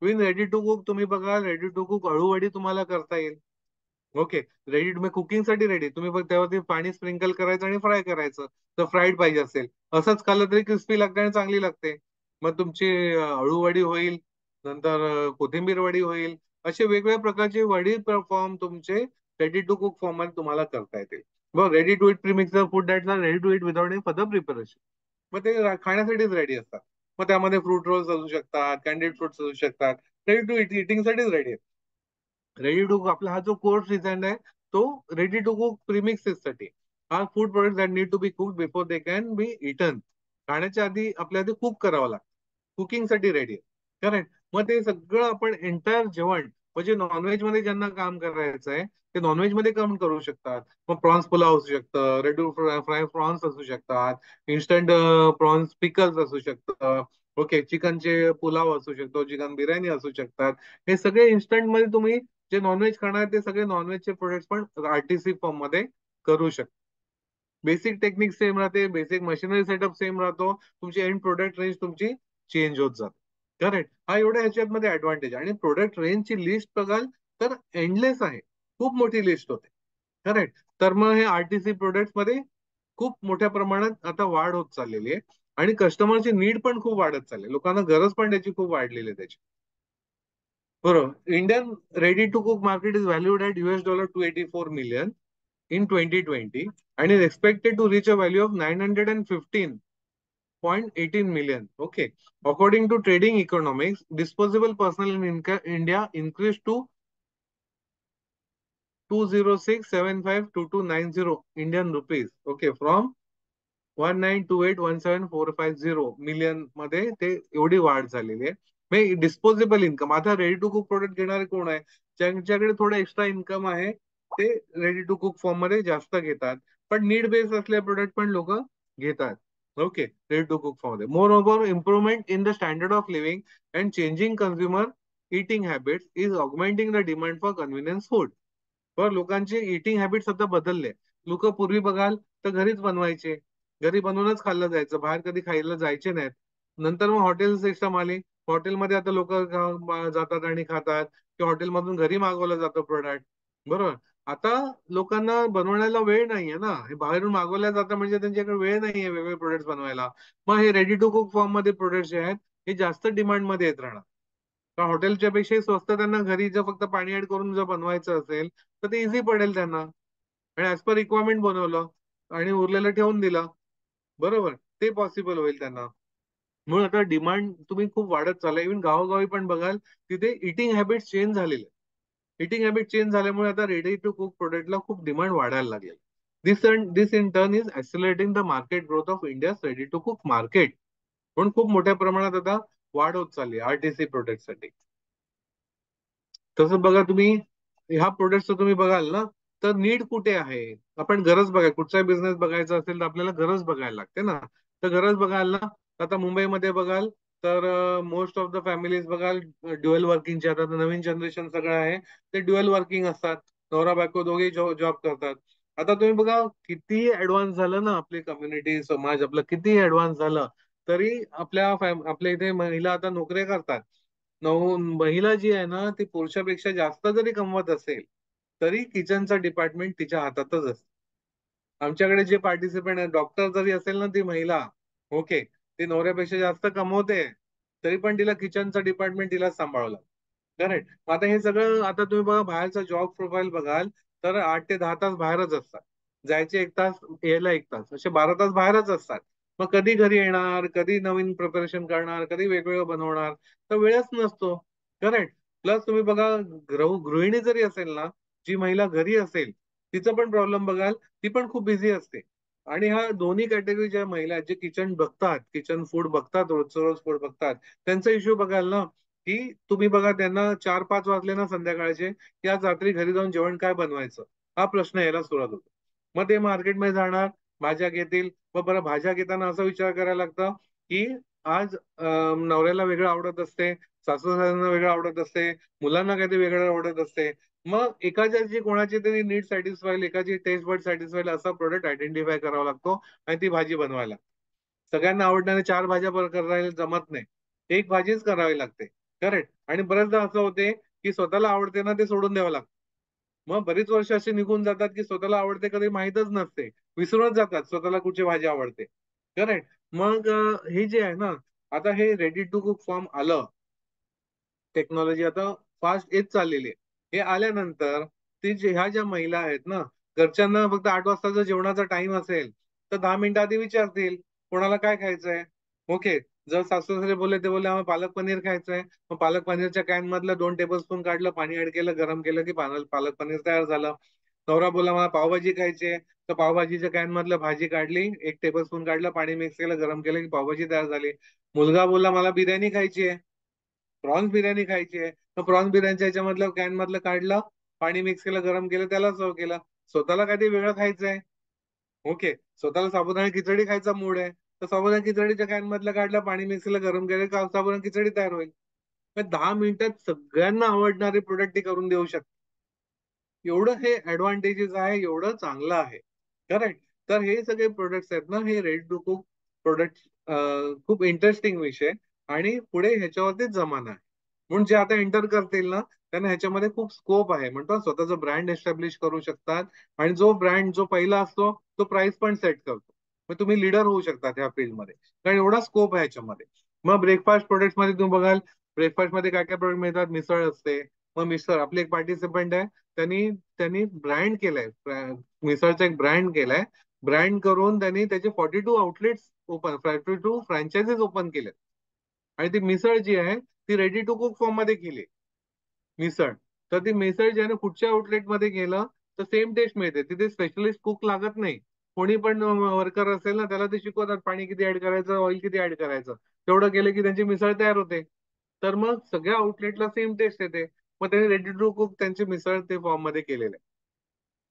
विन रेडी टू कुक तुम्ही बघा, रेडी टू कुक अळूवडी तुम्हाला करता येईल. ओके. रेडी तुम्ही कुकिंगसाठी रेडी, तुम्ही फक्त त्यावरती पाणी स्प्रिंकल करायचं आणि फ्राय करायचं. तर फ्राईड पाहिजे असेल, असंच खाल्लं तरी क्रिस्पी लागते आणि चांगली लागते. मग तुमची अळूवडी होईल, नंतर कोथिंबीर वडी होईल. असे वेगवेगळ्या प्रकारचे वडी फॉर्म तुमचे रेडी टू कुक फॉर्म मध्ये तुम्हाला करता येतील. बघ, ready to eat premixer food that's are ready to eat without any further preparation. मग ते खाण्यासाठीच रेडी असतात. मग त्यामध्ये फ्रूट रोल्स असू शकतात, कॅन्डिड फ्रुट्स असू शकतात. रेडी टू इट इटिंग साठीच रेडी आहेत. रेडी टू कुक आपला हा जो कोर्स डिझाईन आहे तो रेडी टू कुक प्रीमिक्सेस साठी. हा food product that need to be cook before they can be eaten. खाण्याच्या आधी आपल्याला ते कुक करावं लागतं. कुकिंग साठी रेडी आहे, करेक्ट. मग ते सगळं आपण एंटायर जेवण, म्हणजे नॉनव्हेज मध्ये ज्यांना काम करायचं आहे ते नॉनव्हेज मध्ये काम करू शकतात. मग प्रॉन्स पुलाव असू शकतं, रेडी फ्राय प्रॉन्स असू शकतात, इन्स्टंट प्रॉन्स पिकल्स असू शकतं. ओके, चिकनचे पुलाव असू शकतो, चिकन बिर्याणी असू शकतात. हे सगळे इन्स्टंट मध्ये तुम्ही जे नॉनव्हेज खाणार ते सगळे नॉनव्हेजचे प्रोडक्ट्स पण आरटीसी फॉर्म मध्ये करू शकता. बेसिक टेक्निक सेम राहते, बेसिक मशिनरी सेटअप सेम राहतो, तुमची एंड प्रोडक्ट रेंज तुमची चेंज होत जाते. करेक्ट. हा एवढ्या ह्याच्यामध्ये ऍडव्हान्टेज. आणि प्रोडक्ट रेंजची लिस्ट बघाल तर एंडलेस आहे, खूप मोठी लिस्ट होते. करेक्ट. तर मग हे आरटीसी प्रोडक्ट्स मध्ये खूप मोठ्या प्रमाणात आता वाढ होत चाललेली आहे. आणि कस्टमरची नीड पण खूप वाढत चालली आहे, लोकांना गरज पण त्याची खूप वाढलेली आहे त्याची. बरोबर. Indian ready to cook market is valued at $284 million in 2020 and is expected to reach a value of 915.18 million. Okay. According to Trading Economics, disposable personal income in India increased to 206752290 Indian rupees. Okay. From 192817450 million मध्ये ते एवढी वाढ झालेली आहे. म्हणजे disposable income, आता ready to cook product घेणारे कोण आहे, ज्यांच्याकडे थोडं एक्स्ट्रा इन्कम आहे ते रेडी टू कुक फॉर्म मध्ये जास्त घेतात. पण नीड बेस्ड असले प्रोडक्ट पण लोक घेतात. Okay. Ready to cook form मध्ये moreover improvement in the standard of living and changing consumer eating habits is augmenting the demand for convenience food. पण लोकांचे इटिंग हॅबिट्स आता बदलले. लोक पूर्वी बघाल तर घरीच बनवायचे, घरी बनवूनच खाल्लं जायचं, बाहेर कधी खायला जायचे नाहीत. नंतर मग हॉटेल सिस्टम आली. हॉटेलमध्ये आता लोक जातात आणि खातात, किंवा हॉटेलमधून घरी मागवलं जातं प्रोडक्ट. बरोबर. आता लोकांना बनवण्याला वेळ नाहीये ना, हे बाहेरून मागवल्या जातं म्हणजे त्यांच्याकडे वेळ नाहीये वेगवेगळे प्रोडक्ट बनवायला. मग हे रेडी टू कुक फॉर्म मध्ये प्रोडक्ट जे आहेत हे जास्त डिमांड मध्ये येत राहणार. कारण हॉटेलच्या पेक्षाही स्वस्त त्यांना घरी जर फक्त पाणी ऍड करून जर बनवायचं असेल तर ते इझी पडेल त्यांना. आणि ऍज पर रिक्वायरमेंट बनवलं आणि उरलेलं ठेवून दिलं. बरोबर. ते पॉसिबल होईल त्यांना. म्हणून आता डिमांड तुम्ही खूप वाढत चाललाय. इव्हन गावोगावी पण बघाल तिथे इटिंग हॅबिट चेंज झालेले. इटिंग हॅबिट चेंज झाल्यामुळे आता रेडी टू कुक प्रोडक्टला खूप डिमांड वाढायला लागेल. This in turn is accelerating the market growth of India ready to cook market. पण खूप मोठ्या प्रमाणात आता वाढ होत चालली आरटीसी प्रोडक्टसाठी. तसं बघा तुम्ही, ह्या प्रोडक्टचं तुम्ही बघाल ना, तर नीड कुठे आहे, आपण गरज बघाय, कुठचा बिझनेस बघायचा असेल तर आपल्याला गरज बघायला लागते ना. तर गरज बघाल ना, आता मुंबईमध्ये बघाल तर मोस्ट ऑफ द फॅमिलीज बघाल ड्युअल वर्किंगचे. आता नवीन जनरेशन सगळं आहे ते ड्युअल वर्किंग असतात, नवरा बायको दोघेही जॉब करतात. आता तुम्ही बघा किती ऍडव्हान्स झालं ना आपली कम्युनिटी, समाज आपलं किती ऍडव्हान्स झालं, तरी आपल्या इथे महिला आता नोकऱ्या करतात. महिला जी आहे ना ती पुरुषापेक्षा जास्त जरी कमवत असेल तरी किचनचा डिपार्टमेंट तिच्या हातातच असतं. आमच्याकडे जे पार्टिसिपेंट आहे, डॉक्टर जरी असेल ना ती महिला, ओके, ती नवऱ्यापेक्षा जास्त कमवते तरी पण तिला किचनचा डिपार्टमेंट तिला सांभाळलं. करेक्ट. आता हे सगळं, आता तुम्ही बघा बाहेरचा जॉब प्रोफाईल बघाल तर 8 ते 10 तास बाहेरच असतात. जायचे 1 तास, यायला 1 तास, असे 12 तास बाहेरच असतात. मग कधी घरी येणार, कधी नवीन प्रिपरेशन करणार, कधी वेगवेगळं बनवणार, तर वेळच नसतो. करेक्ट. प्लस तुम्ही बघा गृहिणी जरी असेल ना, जी महिला घरी असेल तिचं पण प्रॉब्लेम बघाल, ती पण खूप बिझी असते. आणि ह्या दोन्ही कॅटेगरी ज्या महिला आहेत, जे किचन बघतात, किचन फूड बघतात, रोजचं रोज फूड बघतात, त्यांचा इश्यू बघाल ना, की तुम्ही बघा त्यांना 4-5 वाजले ना संध्याकाळचे, की आज रात्री घरी जाऊन जेवण काय बनवायचं, हा प्रश्न यायला सुरुवात होतो. मग ते मार्केटमध्ये जाणार, भाज्या घेतील. मग बरं, भाज्या घेताना असा विचार करायला लागतं की आज नवऱ्याला वेगळं आवडत असते, सासू सासऱ्यांना वेगळं आवडत असते, मुलांना काहीतरी वेगळं आवडत असते. मग एकाची कोणाची तरी नीड सॅटिस्फाय, एकाची टेस्ट बड सॅटिस्फाय असा प्रोडक्ट आयडेंटिफाय करावा लागतो आणि ती भाजी बनवायला. सगळ्यांना आवडणारे चार भाज्या करायला जमत नाही, एक भाजीच करावी लागते. करेक्ट. आणि बऱ्याचदा असं होते की स्वतःला आवडते ना ते सोडून द्यावं लागतं. मग बरीच वर्ष अशी निघून जातात की स्वतःला आवडते कधी माहीतच नसते, विसरूनच जातात स्वतःला कुठची भाजी आवडते. करेक्ट. मग हे जे आहे ना, आता हे रेडी टू कुक फॉर्म आलं, टेक्नॉलॉजी आता फास्ट येत चाललेली आहे. हे आल्यानंतर ह्या ज्या महिला आहेत ना, घरच्यांना फक्त 8 वाजताचा जेवणाचा टाइम असेल तर 10 मिनिटं आधी विचारतील कोणाला काय खायचंय. ओके. जर सासू सासरे बोलले, ते बोलले आम्हाला पालक पनीर खायचंय, मग पालक पनीरच्या कॅन मधलं 2 टेबल स्पून काढलं, पाणी ऍड केलं, गरम केलं की पालक पनीर तयार झालं. नवरा बोला मला पावभाजी खायची आहे, तर पावभाजीच्या कॅन मधलं भाजी काढली, 1 टेबल स्पून काढलं, पाणी मिक्स केलं, गरम केलं की पावभाजी तयार झाली. मुलगा बोलला मला बिर्याणी खायची आहे, प्रॉन्स बिर्याणी खायची आहे, तर प्रॉन्स बिर्याणीच्या ह्याच्यामधलं कॅन मधलं काढलं, पाणी मिक्स केलं, गरम केलं, त्याला सर्व केलं. स्वतःला काहीतरी वेगळं खायचंय. ओके. स्वतःला साबुदाणा खिचडी खायचा मूड आहे, तर साबुदाणा खिचडीच्या कॅन मधलं काढलं, पाणी मिक्स केलं, गरम केलं का साबुदाणा खिचडी तयार होईल. मग 10 मिनिटात सगळ्यांना आवडणारे प्रोडक्ट ते करून देऊ शकतात. एवढं हे ऍडव्हान्टेजेस आहे, एवढं चांगलं आहे. करेक्ट. तर हे सगळे प्रोडक्ट्स आहेत ना, हे रेडी टू कुक प्रोडक्ट खूप इंटरेस्टिंग विषय, आणि पुढे ह्याच्यावरतीच जमाना आहे. म्हणून जे आता एंटर करतील ना, त्यांना ह्याच्यामध्ये खूप स्कोप आहे. म्हणतो स्वतःचा ब्रँड एस्टॅब्लिश करू शकतात, आणि जो ब्रँड जो पहिला असतो तो प्राइस पण सेट करतो. मग तुम्ही लीडर होऊ शकता त्या फील्डमध्ये, कारण एवढा स्कोप आहे ह्याच्यामध्ये. मग ब्रेकफास्ट प्रोडक्ट मध्ये तुम्ही बघाल, ब्रेकफास्ट मध्ये काय काय प्रोडक्ट मिळतात. मिसळ असते. मग मिसळ, आपले एक पार्टिसिपंट आहे, त्यांनी त्यांनी ब्रँड केलाय, मिसळचा एक ब्रँड केलाय. ब्रँड करून त्यांनी त्याचे 42 आउटलेट्स ओपन, 42 फ्रँचायझीज ओपन केले. आणि ती मिसळ जी आहे ती रेडी टू कुक फॉर्म मध्ये केली मिसळ. तर ती मिसळ जी आहे ना, कुठच्या आउटलेटमध्ये गेलं तर सेम टेस्ट मिळते. तिथे स्पेशलिस्ट कुक लागत नाही. कोणी पण वर्कर असेल ना, त्याला ते शिकवतात पाणी किती ऍड करायचं, ऑइल किती ऍड करायचं. तेवढं केलं की त्यांची मिसळ तयार होते. तर मग सगळ्या आउटलेटला सेम टेस्ट येते. मग त्यांनी रेडी टू कुक त्यांची मिसळ ते फॉर्म मध्ये केलेले आहे.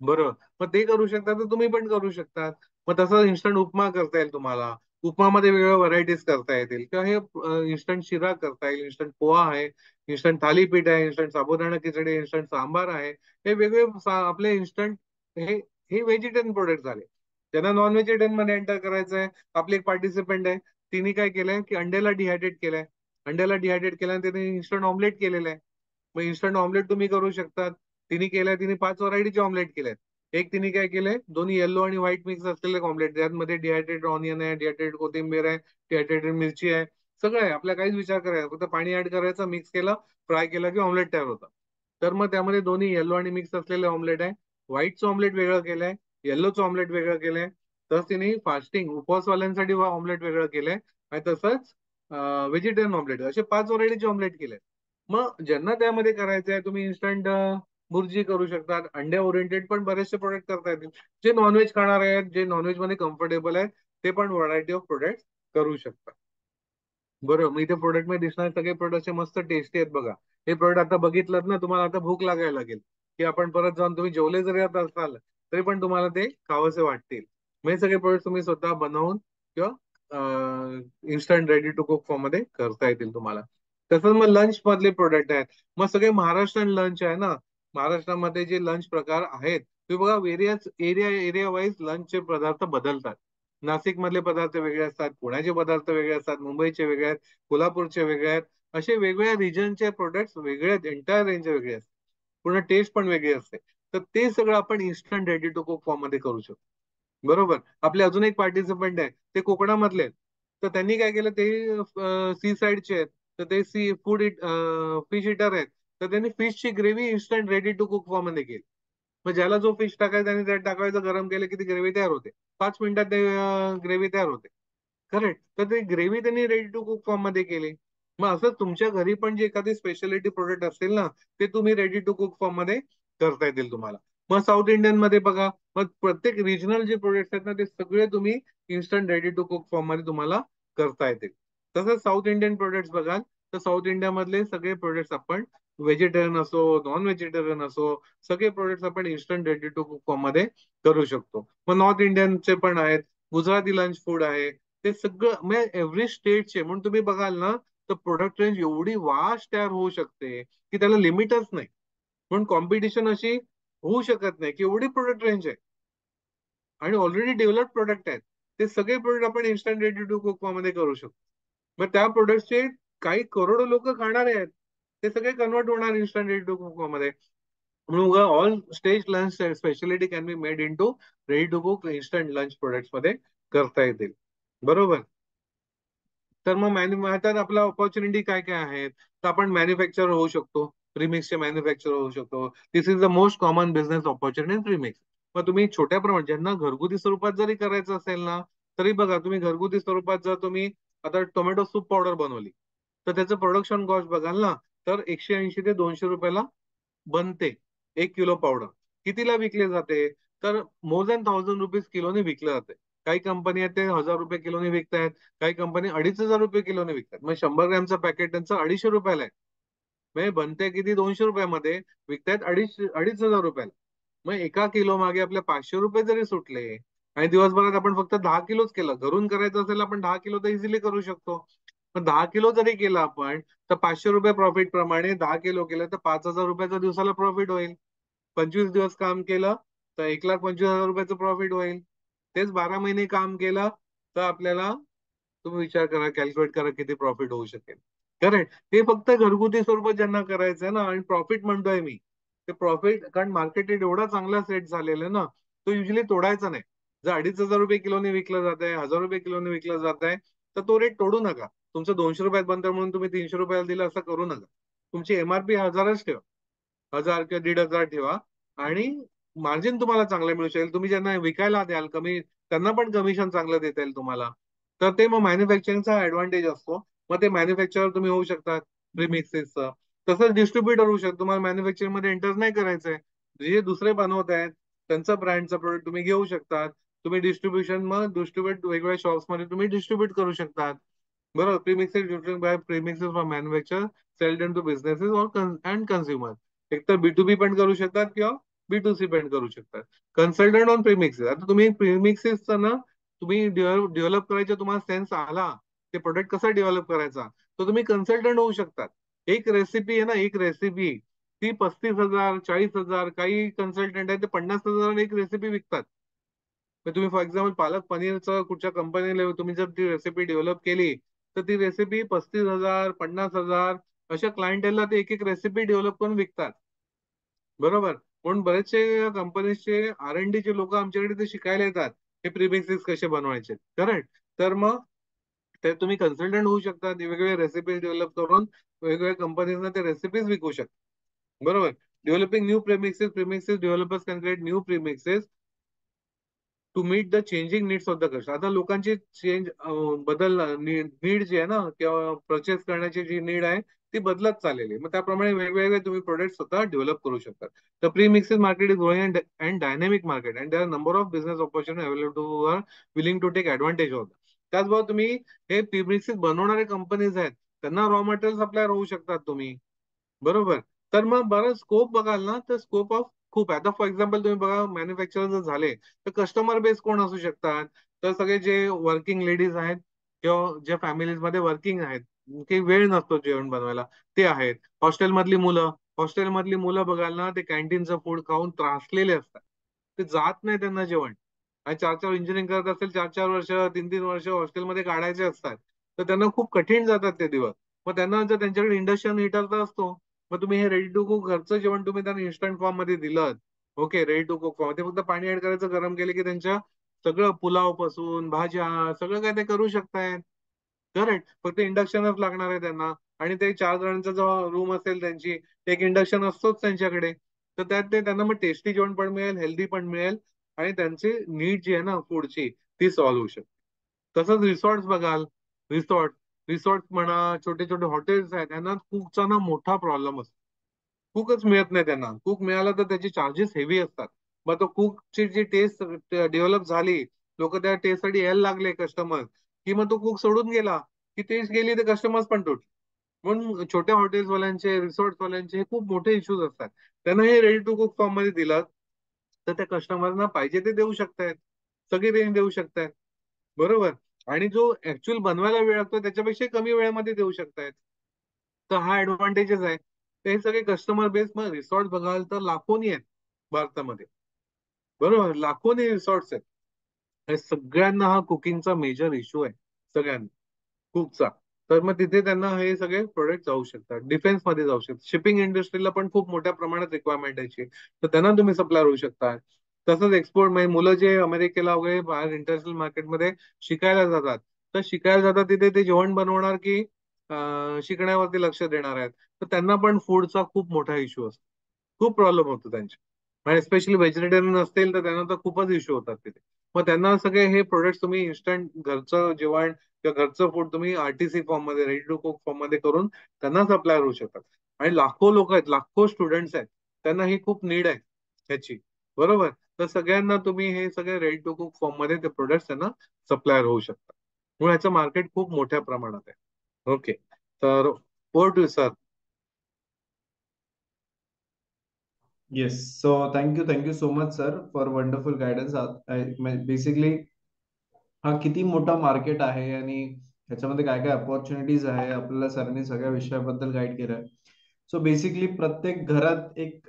बरोबर. मग ते करू शकता तर तुम्ही पण करू शकता. मग तसं इन्स्टंट उपमा करता येईल तुम्हाला. उपमामध्ये वेगवेगळ्या व्हरायटीज करता येतील, किंवा हे इन्स्टंट शिरा करता येईल, इन्स्टंट पोहा आहे, इन्स्टंट थालीपीठ आहे, इन्स्टंट साबुदाणा खिचडी, इन्स्टंट सांबार आहे. हे वेगळे आपले इन्स्टंट, हे हे व्हेजिटेरियन प्रोडक्ट झाले. ज्यांना नॉन व्हेजिटेरियन मध्ये एंटर करायचं आहे, आपले एक पार्टिसिपंट आहे, तिने काय केलंय की अंड्याला डिहायड्रेट केलंय. अंड्याला डिहायड्रेट केल्याने त्याने इन्स्टंट ऑमलेट केलेलं आहे. मग इन्स्टंट ऑमलेट तुम्ही करू शकता. तिने केलंय, तिने 5 व्हरायटीचे ऑमलेट केलेत. एक तिने काय केलंय, दोन्ही येल्लो आणि व्हाईट मिक्स असलेले ऑमलेट, त्यामध्ये डिहायड्रेटेड ऑनियन आहे, डिहायड्रेटेड कोथिंबीर आहे, डिहायड्रेटेड मिरची आहे, सगळं आहे. आपल्याला काहीच विचार करायचा, फक्त पाणी ऍड करायचं, मिक्स केलं, फ्राय केलं की ऑमलेट तयार होतं. तर मग त्यामध्ये दोन्ही येल्लो आणि मिक्स असलेले ऑमलेट आहे. व्हाईटचं ऑमलेट वेगळं केलंय, येल्लोचं ऑमलेट वेगळं केलंय. तसं तिने फास्टिंग उपवासवाल्यांसाठी ऑमलेट वेगळं केलंय, आणि तसंच व्हेजिटेरियन ऑमलेट, असे 5 व्हरायटीचे ऑमलेट केले. मग ज्यांना त्यामध्ये करायचं आहे, तुम्ही इन्स्टंट भुर्जी करू शकतात. अंड्या ओरिएंटेड पण बरेचसे प्रोडक्ट करता येतील. जे नॉनव्हेज खाणार आहेत, जे नॉनव्हेज मध्ये कम्फर्टेबल आहेत, ते पण व्हरायटी ऑफ प्रोडक्ट करू शकतात. बरोबर. मग इथे प्रोडक्ट मध्ये दिसणारे सगळे प्रोडक्ट मस्त टेस्टी आहेत बघा. हे प्रोडक्ट आता बघितलं ना, तुम्हाला आता भूक लागायला लागेल, की आपण परत जाऊन, तुम्ही जेवले जरी आता असाल तरी पण तुम्हाला ते खावंसे वाटतील. मग हे सगळे प्रोडक्ट तुम्ही स्वतः बनवून किंवा instant ready to cook form मध्ये करता येतील तुम्हाला. तसंच मग लंच मधले प्रोडक्ट आहेत. मग सगळे महाराष्ट्रीयन लंच आहे ना, महाराष्ट्रामध्ये जे लंच प्रकार आहेत, तुम्ही बघा, एरिया वाईज लंचचे पदार्थ बदलतात. नाशिक मधले पदार्थ वेगळे असतात, पुण्याचे पदार्थ वेगळे असतात, मुंबईचे वेगळे आहेत, कोल्हापूरचे वेगळे आहेत. असे वेगवेगळ्या रिजनचे प्रोडक्ट्स वेगळे आहेत, एंटायर रेंज वेगळे असते. पूर्ण टेस्ट पण वेगळी असते. तर ते सगळं आपण instant ready to cook form मध्ये करू शकतो. बरोबर. आपले अजून एक पार्टिसिपंट आहे, ते कोकणामधले आहेत. तर त्यांनी काय केलं, ते सी साईडचे आहेत, तर ते फिश इटर आहेत. तर त्यांनी फिशची gravy instant ready to cook form मध्ये केली. मग ज्याला जो फिश टाकायचा त्यांनी त्यात टाकायचं, गरम केलं की ती ग्रेव्ही तयार होते. 5 मिनिटात ते ग्रेव्ही तयार होते. करेक्ट. तर ते ग्रेव्ही त्यांनी रेडी टू कुक फॉर्म मध्ये केली. मग असं तुमच्या घरी पण जे एखादी स्पेशालिटी प्रोडक्ट असतील ना, ते तुम्ही रेडी टू कुक फॉर्म मध्ये करता येतील तुम्हाला. मग साऊथ इंडियन मध्ये बघा, मग प्रत्येक रिजनल जे प्रोडक्ट्स आहेत ना, ते सगळे तुम्ही instant ready to cook form मध्ये तुम्हाला करता येतील. तसंच साऊथ इंडियन प्रोडक्ट्स बघाल, तर साऊथ इंडिया मधले सगळे प्रोडक्ट्स आपण व्हेजिटेरियन असो, नॉन व्हेजिटेरियन असो, सगळे प्रोडक्ट्स आपण instant ready to cook form मध्ये करू शकतो. मग नॉर्थ इंडियनचे पण आहेत, गुजराती लंच फूड आहे, ते सगळं म्हणजे एव्हरी स्टेटचे म्हणून तुम्ही बघाल ना, तर प्रोडक्ट रेंज एवढी वास्ट तयार होऊ शकते की त्याला लिमिटच नाही. म्हणून कॉम्पिटिशन अशी होऊ शकत नाही की एवढी प्रोडक्ट रेंज आहे आणि ऑलरेडी डेव्हलप प्रोडक्ट आहेत. ते सगळे प्रोडक्ट आपण इन्स्टंट रेडी टू कुक मध्ये करू शकतो. मग त्या प्रोडक्टचे काही करोडो लोक खाणारे आहेत, ते सगळे कन्वर्ट होणार इन्स्टंट रेडी टू कुक मध्ये. म्हणून all stage lunch speciality can be made into ready to cook instant lunch products मध्ये करता येतील. बरोबर. तर मग त्यात आपल्या ऑपॉर्च्युनिटी काय काय आहेत, तर आपण मॅन्युफॅक्चर होऊ शकतो, प्रीमिक्सचे मॅन्युफॅक्चर होऊ शकतो. This is the most common business opportunity in premix. मग तुम्ही छोट्या प्रमाणात ज्यांना घरगुती स्वरूपात जरी करायचं असेल ना, तरी बघा तुम्ही घरगुती स्वरूपात जर तुम्ही आता टोमॅटो सूप पावडर बनवली, तर त्याचं प्रोडक्शन कॉस्ट बघाल ना, तर 180 ते 200 रुपयाला बनते 1 किलो पावडर. कितीला विकले जाते, तर मोर दॅन 1000 रुपीज किलोने विकले जाते. काही कंपनी आहेत ते 1000 रुपये किलोने विकतायत, काही कंपनी 2500 रुपये किलोने विकतात. मग 100 ग्रॅमचं पॅकेट त्यांचं 250 रुपयाला आहे. म्हणजे बनते किती, 200 रुपयामध्ये विकतायत 2500 रुपयाला. मग 1 किलो मागे आपले 500 रुपये जरी सुटले आणि दिवसभरात आपण फक्त 10 किलोच केलं, घरून करायचं असेल आपण 10 किलो तर इझिली करू शकतो. पण 10 किलो जरी केलं आपण, तर 500 रुपये प्रॉफिट प्रमाणे 10 किलो केलं तर 5000 रुपयाचा दिवसाला प्रॉफिट होईल. 25 दिवस काम केलं तर 1,25,000 रुपयाचं प्रॉफिट होईल. तेच 12 महिने काम केलं तर आपल्याला, तुम्ही विचार करा, कॅल्क्युलेट करा किती प्रॉफिट होऊ शकेल. करेक्ट. ते फक्त घरगुती स्वरूपात ज्यांना करायचंय ना, आणि प्रॉफिट म्हणतोय मी, ते प्रॉफिट कारण मार्केट रेट एवढा चांगला सेट झालेला आहे ना, तो युजली तोडायचा नाही. जर 2500 रुपये किलोने विकलं जात आहे, 1000 रुपये किलोने विकलं जात आहे, तर तो रेट तोडू नका. तुमचं 200 रुपयात बनतं म्हणून तुम्ही 300 रुपयाला दिलं असं करू नका. तुमची एमआरपी 1000च ठेवा, 1000 किंवा 1500 ठेवा, आणि मार्जिन तुम्हाला चांगलं मिळू शकेल. तुम्ही ज्यांना विकायला द्याल कमी, त्यांना पण कमिशन चांगलं देता येईल तुम्हाला. तर ते मग मॅन्युफॅक्चरिंगचा ऍडव्हान्टेज असतो. मग ते मॅन्युफॅक्चरर तुम्ही होऊ शकतात प्रीमिक्सेसचं. तसंच डिस्ट्रीब्युटर होऊ शकतो. तुम्हाला मॅन्युफॅक्चरिंग मध्ये एंटर नाही करायचंय, जे दुसरे बनवत आहेत त्यांचा ब्रँडचा प्रोडक्ट तुम्ही घेऊ शकतात. तुम्ही डिस्ट्रीब्युशन मग डिस्ट्रीब्युट वेगवेगळ्या शॉप्स मध्ये तुम्ही डिस्ट्रीब्युट करू शकतात. बरोबर. Premixes distributed by premixes for manufacture, sold into businesses and consumer. एक तर B2B पण करू शकतात किंवा B2C पण करू शकतात. Consultant on premixes. आता तुम्ही प्रीमिक्सेसचं ना, तुम्ही डेव्हलप करायचा तुम्हाला सेन्स आला, ते प्रोडक्ट कसा डेव्हलप करायचा, तर तुम्ही कन्सल्टंट होऊ शकतात. एक रेसिपी आहे ना, एक रेसिपी ती 35,000, 40,000, काही कन्सल्टंट आहे ते 50,000 एक रेसिपी विकतात. तर तुम्ही फॉर एक्झाम्पल पालक पनीरचं कुठच्या कंपनीला तुम्ही जर ती रेसिपी डेव्हलप केली, तर ती रेसिपी 35,000, 50,000 अशा क्लायंटेलला ते एक एक रेसिपी डेव्हलप करून विकतात. बरोबर. म्हणून बरेचसे कंपनीचे R&D चे लोक आमच्याकडे ते शिकायला येतात, हे प्रीमिक्सेस कसे बनवायचे. करेक्ट. तर मग ते तुम्ही कन्सल्टंट होऊ शकता, वेगवेगळे रेसिपीज डेव्हलप करून वेगवेगळ्या कंपनीजना ते रेसिपीज विकू शकता. बरोबर. Developing new premixes, premixes developers can create new premixes to meet the changing needs of the customer. आता लोकांची चेंज, बदल, नीड जी आहे ना, किंवा परचेस करण्याची जी नीड आहे ती बदलत चाललेली आहे. मग त्याप्रमाणे वेगवेगळे तुम्ही प्रोडक्ट स्वतः डेव्हलप करू शकता. The premixes market is growing and dynamic market and there are number of business opportunity available to are willing to take advantage of. त्याचबरोबर तुम्ही हे प्री मिक्सेस बनवणारे कंपनीज आहेत, त्यांना रॉ मटेरियल सप्लायर होऊ शकतात तुम्ही. बरोबर. तर मग बरं स्कोप बघाल ना, तर स्कोप ऑफ खूप आहे. आता फॉर एक्झाम्पल तुम्ही बघा, मॅन्युफॅक्चर जर झाले तर कस्टमर बेस कोण असू शकतात, तर सगळे जे वर्किंग लेडीज आहेत किंवा ज्या फॅमिलीज मध्ये वर्किंग आहेत, की वेळ नसतो जेवण बनवायला, ते आहेत. हॉस्टेलमधली मुलं, हॉस्टेलमधली मुलं बघाल ना, ते कॅन्टीनचं फूड खाऊन त्रासलेले असतात, ते जात नाही त्यांना जेवण. आणि 4-4 इंजिनिअरिंग करत असेल, 4-4 वर्ष, 3-3 वर्ष हॉस्टेलमध्ये काढायचे असतात, तर त्यांना खूप कठीण जातात ते दिवस. मग त्यांना जर त्यांच्याकडे इंडक्शन हिटर तर असतो, मग तुम्ही हे रेडी टू कुक घरचं जेवण तुम्ही त्यांना इन्स्टंट फॉर्म मध्ये दिलं, okay, ready to cook form, ते फक्त पाणी ऍड करायचं, गरम केले की त्यांच्या सगळं पुलाव पासून भाज्या सगळं काय ते करू शकतायत. करेक्ट. फक्त इंडक्शनच लागणार आहे त्यांना. आणि ते 4 जणांचा जो रूम असेल त्यांची, एक इंडक्शन असतोच त्यांच्याकडे. तर त्यात ते त्यांना मग टेस्टी जेवण पण मिळेल, हेल्दी पण मिळेल, आणि त्यांची नीड जी आहे ना फूडची, ती सॉल्व्ह होऊ शकते. तसंच रिसॉर्ट बघाल, रिसॉर्ट रिसॉर्ट म्हणा, छोटे छोटे हॉटेल्स आहेत, त्यांना कुकचा ना मोठा प्रॉब्लेम असतो. कुकच मिळत नाही त्यांना. कुक मिळाला तर त्याचे चार्जेस हेवी असतात. मग तो कुकची जी टेस्ट डेव्हलप झाली, लोक त्या टेस्टसाठी यायला लागले कस्टमर, की मग तो कुक सोडून गेला, की टेस्ट गेली तर कस्टमर्स पण तुटले. म्हणून छोट्या हॉटेल्सवाल्यांचे, रिसॉर्टवाल्यांचे हे खूप मोठे इश्यूज असतात. त्यांना हे रेडी टू कुक फॉर्म मध्ये दिलात तर त्या कस्टमरना पाहिजे ते देऊ शकतायत, सगळी रेंज देऊ शकतायत. बरोबर. आणि जो ऍक्च्युअल बनवायला वेळ लागतो त्याच्यापेक्षा कमी वेळेमध्ये देऊ शकतायत. तर हा ऍडव्हान्टेजेस आहे. तर हे सगळे कस्टमर बेस, मग रिसॉर्ट बघाल तर लाखोनी आहेत भारतामध्ये. बरोबर, लाखोनी रिसॉर्ट्स आहेत. हे सगळ्यांना हा कुकिंगचा मेजर इश्यू आहे, सगळ्यांना कुकचा. तर मग तिथे त्यांना हे सगळे प्रोडक्ट जाऊ शकतात. डिफेन्स मध्ये जाऊ शकतात, शिपिंग इंडस्ट्रीला पण खूप मोठ्या प्रमाणात रिक्वायरमेंट आहे, तर त्यांना तुम्ही सप्लायर होऊ शकता. तसंच एक्सपोर्ट म्हणजे मुलं जे अमेरिकेला वगैरे बाहेर इंटरनॅशनल मार्केटमध्ये शिकायला जातात, तर शिकायला जातात तिथे ते जेवण बनवणार की शिकण्यावरती लक्ष देणार आहेत, तर त्यांना पण फूडचा खूप मोठा इश्यू असतो. खूप प्रॉब्लेम होतो त्यांचे. आणि स्पेशली व्हेजिटेरियन असतील तर त्यांना तर खूपच इश्यू होतात तिथे. मग त्यांना सगळे हे प्रोडक्ट्स तुम्ही इन्स्टंट घरचं जेवण किंवा घरचं फूड तुम्ही आरटीसी फॉर्म मध्ये, रेडी टू कुक फॉर्म मध्ये करून त्यांना सप्लायर होऊ शकतात. आणि लाखो लोक आहेत, लाखो स्टुडंट्स आहेत, त्यांना ही खूप नीड आहे ह्याची. बरोबर. तर सगळ्यांना तुम्ही हे सगळे रेडी टू कुक फॉर्म मध्ये ते प्रोडक्ट्स त्यांना सप्लायर होऊ शकतात. म्हणून ह्याचं मार्केट खूप मोठ्या प्रमाणात आहे. ओके. तर over to sir. Yes. So thank you so much sir for wonderful guidance. Basically हा किती मोठा मार्केट आहे आणि त्याच्यामध्ये काय काय अपॉर्च्युनिटीज आहे आपल्याला सरांनी सगळ्या विषयाबद्दल गाईड केलंय. सो बेसिकली प्रत्येक घरात एक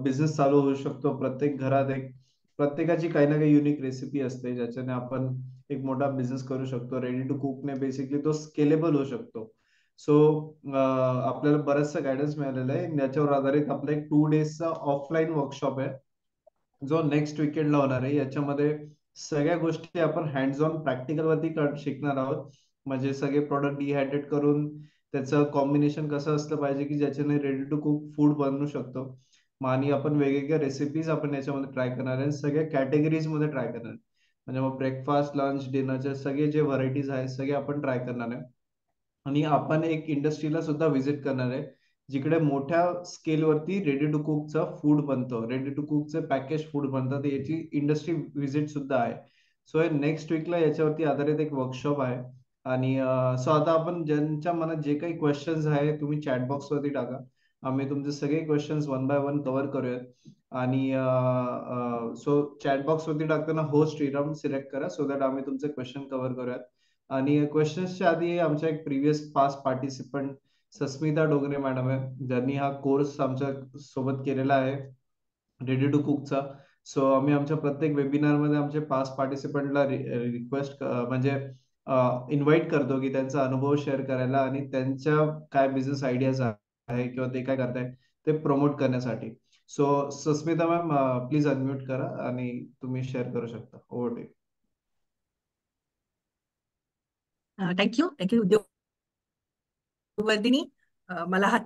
बिझनेस चालू होऊ शकतो. प्रत्येक घरात एक प्रत्येकाची काही ना काही युनिक रेसिपी असते ज्याच्याने आपण एक मोठा बिझनेस करू शकतो. रेडी टू कुकने बेसिकली तो स्केलेबल होऊ शकतो. सो आपल्याला बरंचसं गायडन्स मिळालेलं आहे. याच्यावर आधारित आपला एक 2 डेजचा ऑफलाईन वर्कशॉप आहे जो नेक्स्ट वीकेंडला होणार आहे. याच्यामध्ये सगळ्या गोष्टी आपण हँड्स ऑन प्रॅक्टिकल वरती शिकणार आहोत. म्हणजे सगळे प्रोडक्ट डिहायड्रेट करून त्याचं कॉम्बिनेशन कसं असलं पाहिजे की ज्याच्याने रेडी टू कुक फूड बनवू शकतो. मग आणि आपण वेगवेगळ्या रेसिपीज आपण याच्यामध्ये ट्राय करणार आहे, सगळ्या कॅटेगरीज मध्ये ट्राय करणार आहे. म्हणजे मग ब्रेकफास्ट, लंच, डिनरचे सगळे जे व्हरायटीज आहेत सगळे आपण ट्राय करणार आहे. आणि आपण एक इंडस्ट्रीला सुद्धा व्हिजिट करणार आहे जिकडे मोठ्या स्केलवरती रेडी टू कुकचं फूड बनतं, रेडी टू कुकचं पॅकेज फूड बनतं. तर याची इंडस्ट्री व्हिजिट सुद्धा आहे. सो नेक्स्ट वीकला याच्यावरती आधारित एक वर्कशॉप आहे. आणि सो आता आपण ज्यांच्या मनात जे काही क्वेश्चन्स आहे तुम्ही चॅट बॉक्स वरती टाका. आम्ही तुमचे सगळे questions one by one cover करूयात. आणि सो चॅट बॉक्स वरती टाकताना होस्ट श्रीराम सिलेक्ट करा सो दॅट आम्ही तुमचे क्वेश्चन कव्हर करूयात. आणि क्वेश्चन्सच्या आधी आमच्या एक previous past participant Sasmita Dongre madam आहे ज्यांनी हा कोर्स आमच्या सोबत केलेला आहे रेडी टू कुकचा. सो आम्ही आमच्या प्रत्येक वेबिनार मध्ये आमचे पास्ट पार्टिसिपंटला रिक्वेस्ट म्हणजे इन्व्हाइट करतो की त्यांचा अनुभव शेअर करायला आणि त्यांच्या काय बिझनेस आयडियाज आहे किंवा ते काय करताय ते प्रमोट करण्यासाठी. So Sasmita ma'am please unmute करा आणि तुम्ही शेअर करू शकता. Over to you. Thank you Udyogvardhini. मला हा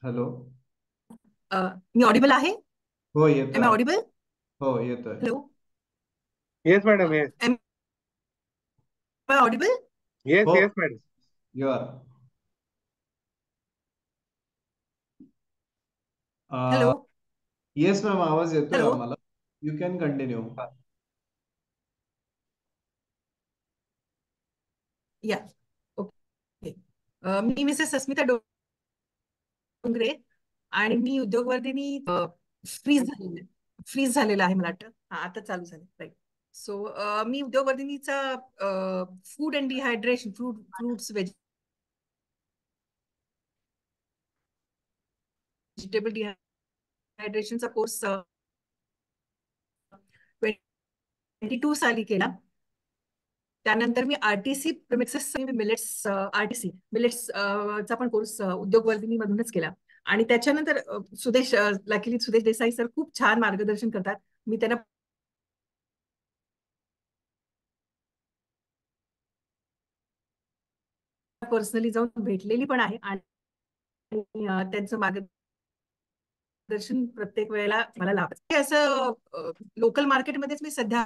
हॅलो. मी ऑडिबल आहे? हो एम येतोय. I audible? हो येतोय. Hello. Yes madam, yes. Am I audible? Yes, हो yes madam. You are. Hello. Yes ma'am आवाज येतोय हॅलो. आम्हाला. You can continue. Yeah. Okay. मी मिसेस सस्मिता डोंगरे आणि मी उद्योगवर्धिनी फ्रीज झालेला आहे मला वाटतं. हा आता चालू झालं, राईट. सो मी उद्योगवर्धिनीचा food and dehydration, fruits, vegetable डिहायड्रेशनचा कोर्स 22 साली केला. त्यानंतर मी RTC premixes millets, RTC millets चा पण कोर्स उद्योगवर्धिनी मधूनच केला. आणि त्याच्यानंतर सुदेश देसाई सर खूप छान मार्गदर्शन करतात. मी त्यांना पर्सनली जाऊन भेटलेली पण आहे आणि त्यांचं मार्गदर्शन प्रत्येक वेळेला मला लाभतं. असं लोकल मार्केटमध्येच मी सध्या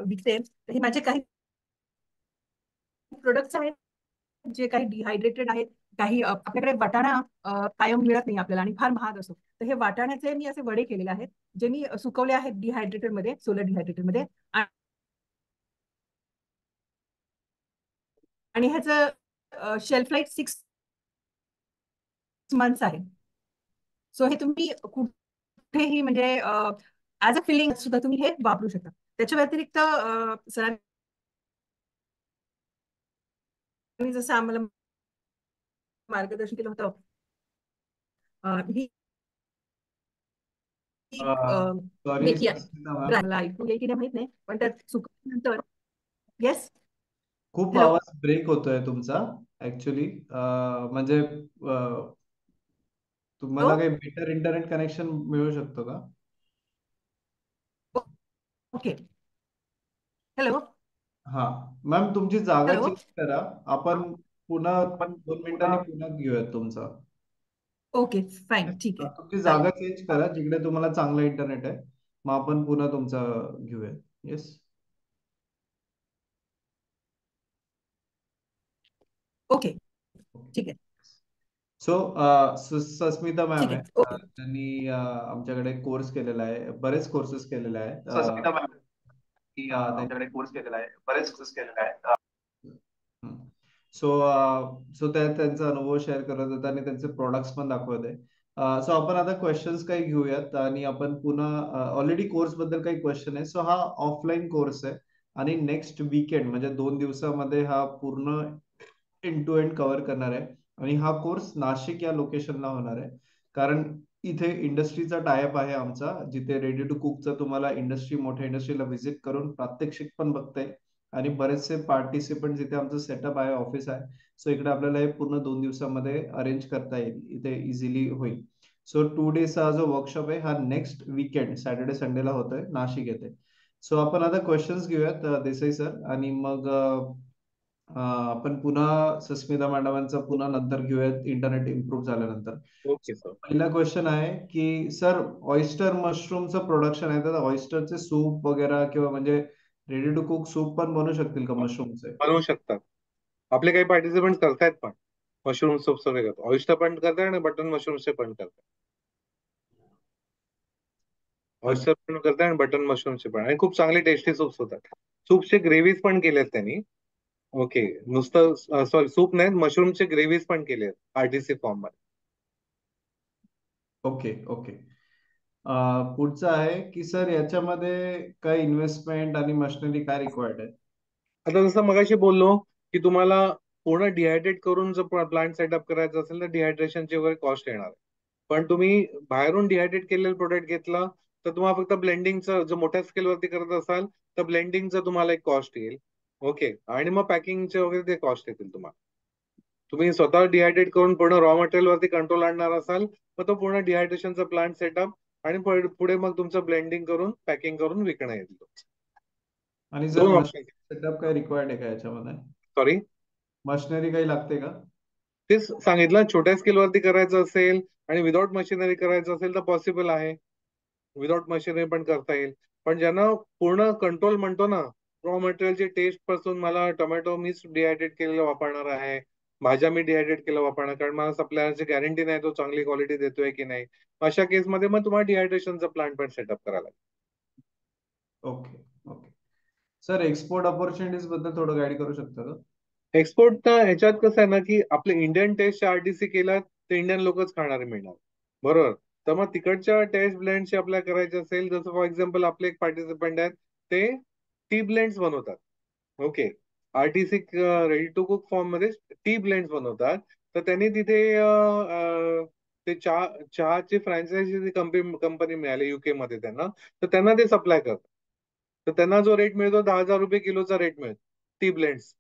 विकते. हे माझे काही प्रोडक्ट्स आहेत जे काही डिहायड्रेटेड आहेत, काही आपल्याकडे वाटाणा कायम मिळत नाही आपल्याला आणि फार महाग असतो, तर हे वाटाण्याचे मी असे वडे केलेले आहेत, जे मी सुकवले आहेत डिहायड्रेटेड मध्ये, सोलर डिहायड्रेटेड मध्ये. आणि ह्याचं शेल्फ लाईफ 6 मंथ्स आहे. सो हे तुम्ही कुठेही म्हणजे ऍज अ फिलिंग सुद्धा तुम्ही हे वापरू शकता. त्याच्या व्यतिरिक्त सरांनी जसं आम्हाला मार्गदर्शन केलं होतं, ही सॉरी मेथी आहे, सस्मिता मॅम, मला ऐकू येईल की नाही माहित नाही, पण त्यात सुकल्यानंतर. येस. खूप हॅलो. आवाज ब्रेक होतोय तुमचा ऍक्च्युली. म्हणजे तुम्हाला काही बेटर इंटरनेट कनेक्शन मिळू शकतो का? ओके. हॅलो. हा मॅम, तुमची जागा हॅलो. चेंज करा. आपण पुन्हा 2 मिनिटांनी पुन्हा घेऊयात तुमचा. ओके फाईन, ठीक आहे, तुमची चालेल. जागा चेंज करा जिकडे तुम्हाला चांगला इंटरनेट आहे, मग आपण पुन्हा तुमचा घेऊयात. येस. ओके, ठीक आहे. सो सस्मिता मॅम ठीक आहे. आहे. ओके. त्यांनी आमच्याकडे कोर्स केलेला आहे, बरेच कोर्सेस केलेले आहेत. सस्मिता मॅम की त्यांनी त्यांच्याकडे कोर्स केलेला आहे, बरेच कोर्स केलेला आहे. सो सो त्यांचा अनुभव शेअर करत होता आणि त्यांचे प्रोडक्ट्स पण दाखवत आहे. सो आपण आता क्वेश्चन्स काही घेऊयात आणि आपण पुन्हा ऑलरेडी कोर्स बद्दल काही क्वेश्चन आहे. सो हा ऑफलाईन कोर्स आहे आणि नेक्स्ट वीकेंड म्हणजे 2 दिवसामध्ये हा पूर्ण एंड टू एंड कव्हर करणार आहे. आणि हा कोर्स नाशिक या लोकेशनला होणार आहे, कारण इथे इंडस्ट्रीचा टायअप आहे आमचा, जिथे रेडी टू कुकचं तुम्हाला मोठ्या इंडस्ट्रीला व्हिजिट करून प्रात्यक्षिक पण बघताय आणि बरेचसे पार्टिसिपंट जिथे आमचं सेटअप आहे, ऑफिस आहे. सो इकडे आपल्याला हे पूर्ण 2 दिवसामध्ये अरेंज करता येईल, इथे इझिली होईल. सो 2 डेजचा जो वर्कशॉप आहे हा नेक्स्ट वीकेंड सॅटर्डे संडेला होतोय नाशिक येथे. सो आपण आता क्वेश्चन्स घेऊयात देसाई सर, आणि मग आपण पुन्हा सस्मिता मॅडमांचा पुन्हा नंतर घेऊयात इंटरनेट इम्प्रूव्ह झाल्यानंतर. Okay sir. पहिला क्वेश्चन आहे की सर, ऑयस्टर मशरूमचं प्रोडक्शन आहे, तर ऑयस्टरचे सूप वगैरे किंवा म्हणजे रेडी टू कुक सूप पण बनवू शकतील का मशरूमचे? बनवू शकतात. आपले काही पार्टिसिपंट करतायत पण मशरूम सूप वगैरे करतात, ऑइस्टर पण करतात आणि बटन मशरूमचे पण करतात. ऑइस्टर पण करतात आणि बटन मशरूमचे पण, आणि खूप चांगले टेस्टी सूप्स होतात. सूपचे ग्रेव्हीज पण केलेत त्यांनी. ओके, नुसतं सॉरी सूप नाही, मशरूमचे ग्रेव्हीज पण केले आरटीसी फॉर्म मध्ये. Okay okay. पुढचं आहे की सर, याच्यामध्ये काय इन्व्हेस्टमेंट आणि मशिनरी काय रिक्वायर्ड आहे? आता जसं मगाशी बोललो की तुम्हाला पूर्ण डिहायड्रेट करून जर प्लांट सेटअप करायचं असेल तर डिहायड्रेशनची वगैरे कॉस्ट येणार आहे. पण तुम्ही बाहेरून डिहायड्रेट केलेलं प्रोडक्ट घेतला तर तुम्हाला फक्त ब्लेंडिंगचं, जर मोठ्या स्केलवरती करत असाल तर ब्लेंडिंगचं तुम्हाला एक कॉस्ट येईल. ओके, आणि मग पॅकिंगचे वगैरे ते कॉस्ट येतील तुम्हाला. तुम्ही स्वतः डिहायड्रेट करून पूर्ण रॉ मटेरियल वरती कंट्रोल आणणार असाल तर तो पूर्ण डिहायड्रेशनचा प्लांट सेटअप आणि पुढे मग तुमचं ब्लेंडिंग करून पॅकिंग करून विकणं येईल. आणि सर दोन ऑप्शन. मशिनरी सेटअप काय रिक्वायर्ड आहे का याच्यामध्ये? सॉरी, मशिनरी काही लागते का? तेच सांगितलं, छोट्या स्केलवरती करायचं असेल आणि विदाउट मशिनरी करायचं असेल तर पॉसिबल आहे. विदाउट मशिनरी पण करता येईल. पण ज्यांना पूर्ण कंट्रोल म्हणतो ना, रॉ मटेरियलची टेस्ट पासून, मला टोमॅटो मीच डिहायड्रेट केलेलं वापरणार आहे, भाज्या मी डिहायड्रेट केलं वापरणार, कारण मला सप्लायरची गॅरंटी नाही तो चांगली क्वालिटी देतोय की नाही. अशा केसमध्ये मग तुम्हाला डिहायड्रेशनचा प्लांट पण सेटअप करायला लागेल. Okay okay. Sir, export opportunities बद्दल थोडं गाईड करू शकता का? एक्सपोर्ट तर ह्याच्यात कसं आहे ना की आपले इंडियन टेस्ट आरटीसी केलं तर इंडियन लोकच खाणारे मिळणार, बरोबर. तर मग तिकडच्या टेस्ट ब्लेंडचे आपल्याला करायचे असेल, जसं फॉर एक्झाम्पल आपले एक पार्टिसिपंट आहेत, ते टी ब्लेंड्स बनवतात. Okay, RTC ready to cook form मध्ये टी ब्लेंड्स बनवतात. तर त्यांनी तिथे ते चहाची फ्रँचायझी कंपनी मिळाली युके मध्ये त्यांना, तर त्यांना ते सप्लाय करतात. तर त्यांना जो रेट मिळतो 10,000 रुपये किलोचा रेट मिळतो टी ब्लेंड्स.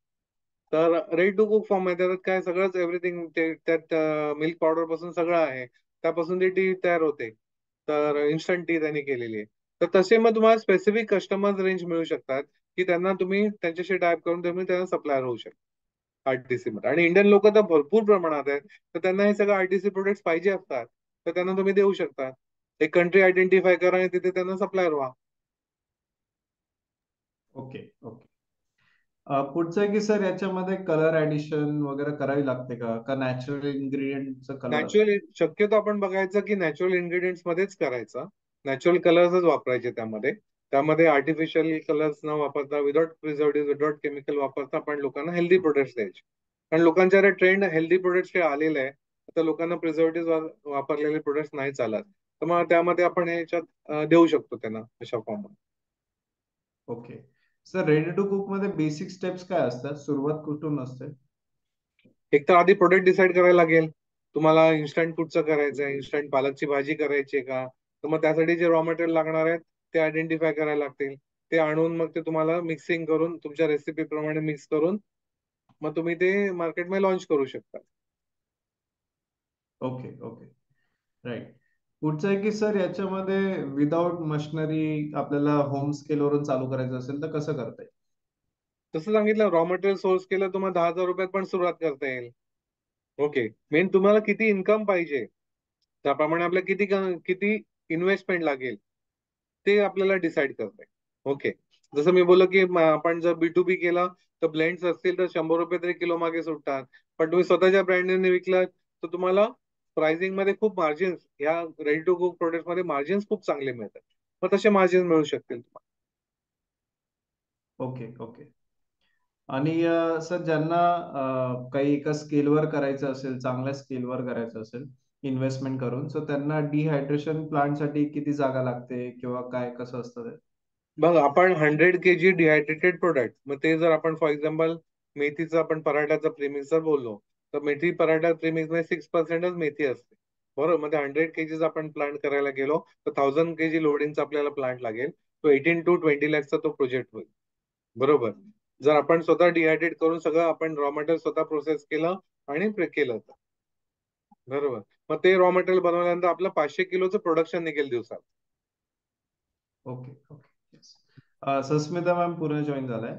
तर रेडी टू कुक फॉर्म आहे, त्याच्यात काय सगळंच एव्हरीथिंग त्यात मिल्क पावडर पासून सगळं आहे, त्यापासून ती टी तयार होते. तर इन्स्टंट टी त्यांनी केलेली आहे. तर तसे मग तुम्हाला स्पेसिफिक कस्टमर्स रेंज मिळू शकतात की त्यांना तुम्ही त्यांच्याशी टाईप करून तुम्ही त्यांना सप्लायर होऊ शकता आरटीसी मध्ये. आणि इंडियन लोक तर भरपूर प्रमाणात आहेत, तर त्यांना हे सगळं आरटीसी प्रोडक्ट्स पाहिजे असतात, तर त्यांना तुम्ही देऊ शकता. एक कंट्री आयडेंटिफाय करा आणि तिथे त्यांना सप्लायर व्हा. Okay okay. पुढचं आहे की सर याच्यामध्ये कलर ऍडिशन वगैरे करावी लागते का नॅचरल इन्ग्रेडियंटचं कलर असतं? नॅचरल शक्यतो आपण बघायचं की नॅचरल इन्ग्रेडियंट्स मध्येच करायचा. नॅचरल कलर्सच वापरायचे त्यामध्ये. त्यामध्ये आर्टिफिशियल कलर्स न वापरता, विदाउट प्रिझर्वेटिव्ह, विदाउट केमिकल वापरता आपण लोकांना हेल्दी प्रोडक्ट्स द्यायचे. कारण लोकांच्या ट्रेंड हेल्दी प्रोडक्ट्सचे आलेलं आहे. आता लोकांना प्रिझर्वेटिव्ह वापरलेले प्रोडक्ट्स नाही चालत. तर मग त्यामध्ये आपण ह्याच्यात देऊ शकतो त्यांना अशा form. Okay sir, ready to cook मध्ये बेसिक स्टेप्स काय असतात? सुरुवात कुठून असते? एक तर आधी प्रोडक्ट डिसाईड करायला लागेल. तुम्हाला इन्स्टंट कुठचं करायचं आहे, इन्स्टंट पालकची भाजी करायची आहे का? तर मग त्यासाठी जे रॉ मटेरियल लागणार आहेत ते आयडेंटिफाय करायला लागतील. ते आणून मग ते तुम्हाला मिक्सिंग करून तुमच्या रेसिपी प्रमाणे मिक्स करून मग तुम्ही ते मार्केटमध्ये लॉन्च करू शकता. Okay okay, right. पुढचं आहे की सर याच्यामध्ये विदाउट मशिनरी आपल्याला होम स्केल वरून चालू करायचं असेल तर कसं करता येईल? तसं सांगितलं, रॉ मटेरियल सोर्स केलं तुम्हाला 10,000 रुपयात पण सुरुवात करता येईल. ओके. मेन तुम्हाला किती इन्कम पाहिजे त्याप्रमाणे आपल्याला किती किती इन्व्हेस्टमेंट लागेल ते आपल्याला डिसाईड करता येईल. ओके. जसं मी बोललो की आपण जर B2B केला तर ब्लेंड्स असतील तर 100 रुपये तरी किलो मागे सुटतात. पण तुम्ही स्वतःच्या ब्रँडने विकलात तर तुम्हाला प्राइसिंग मध्ये खूप मार्जिन्स, या रेडी टू कुक प्रोडक्ट मध्ये मार्जिन्स खूप चांगले मिळतात. मग तसे मार्जिन मिळू शकतील तुम्हाला. Okay okay. आणि सर ज्यांना काही एका स्केलवर करायचं असेल, चांगल्या स्केलवर करायचं असेल इन्व्हेस्टमेंट करून, सो त्यांना डिहायड्रेशन प्लांटसाठी किती जागा लागते किंवा काय कसं असतं ते? बघ, आपण 100 kg डिहायड्रेटेड प्रोडक्ट, मग ते जर आपण फॉर एक्झाम्पल मेथीचं आपण पराठ्याचा प्रेमिक्स जर बोललो तर मेथी पराठा प्रेमिक्स मध्ये 6%च मेथी असते. बरोबर. मध्ये 100 kg आपण प्लांट करायला गेलो तर 1000 kg लोडिंगचा आपल्याला प्लांट लागेल. तो 18 to 20 lakhचा तो प्रोजेक्ट होईल. बरोबर. जर आपण स्वतः डिहायड्रेट करून सगळं आपण रॉ मटेरियल स्वतः प्रोसेस केलं आणि केलं तर. बरोबर. मग ते रॉ मटेरियल बनवल्यानंतर आपलं 500 किलोचं प्रोडक्शन निघेल दिवसात. ओके ओके, सस्मिता मॅम पुन्हा जॉईन झालाय.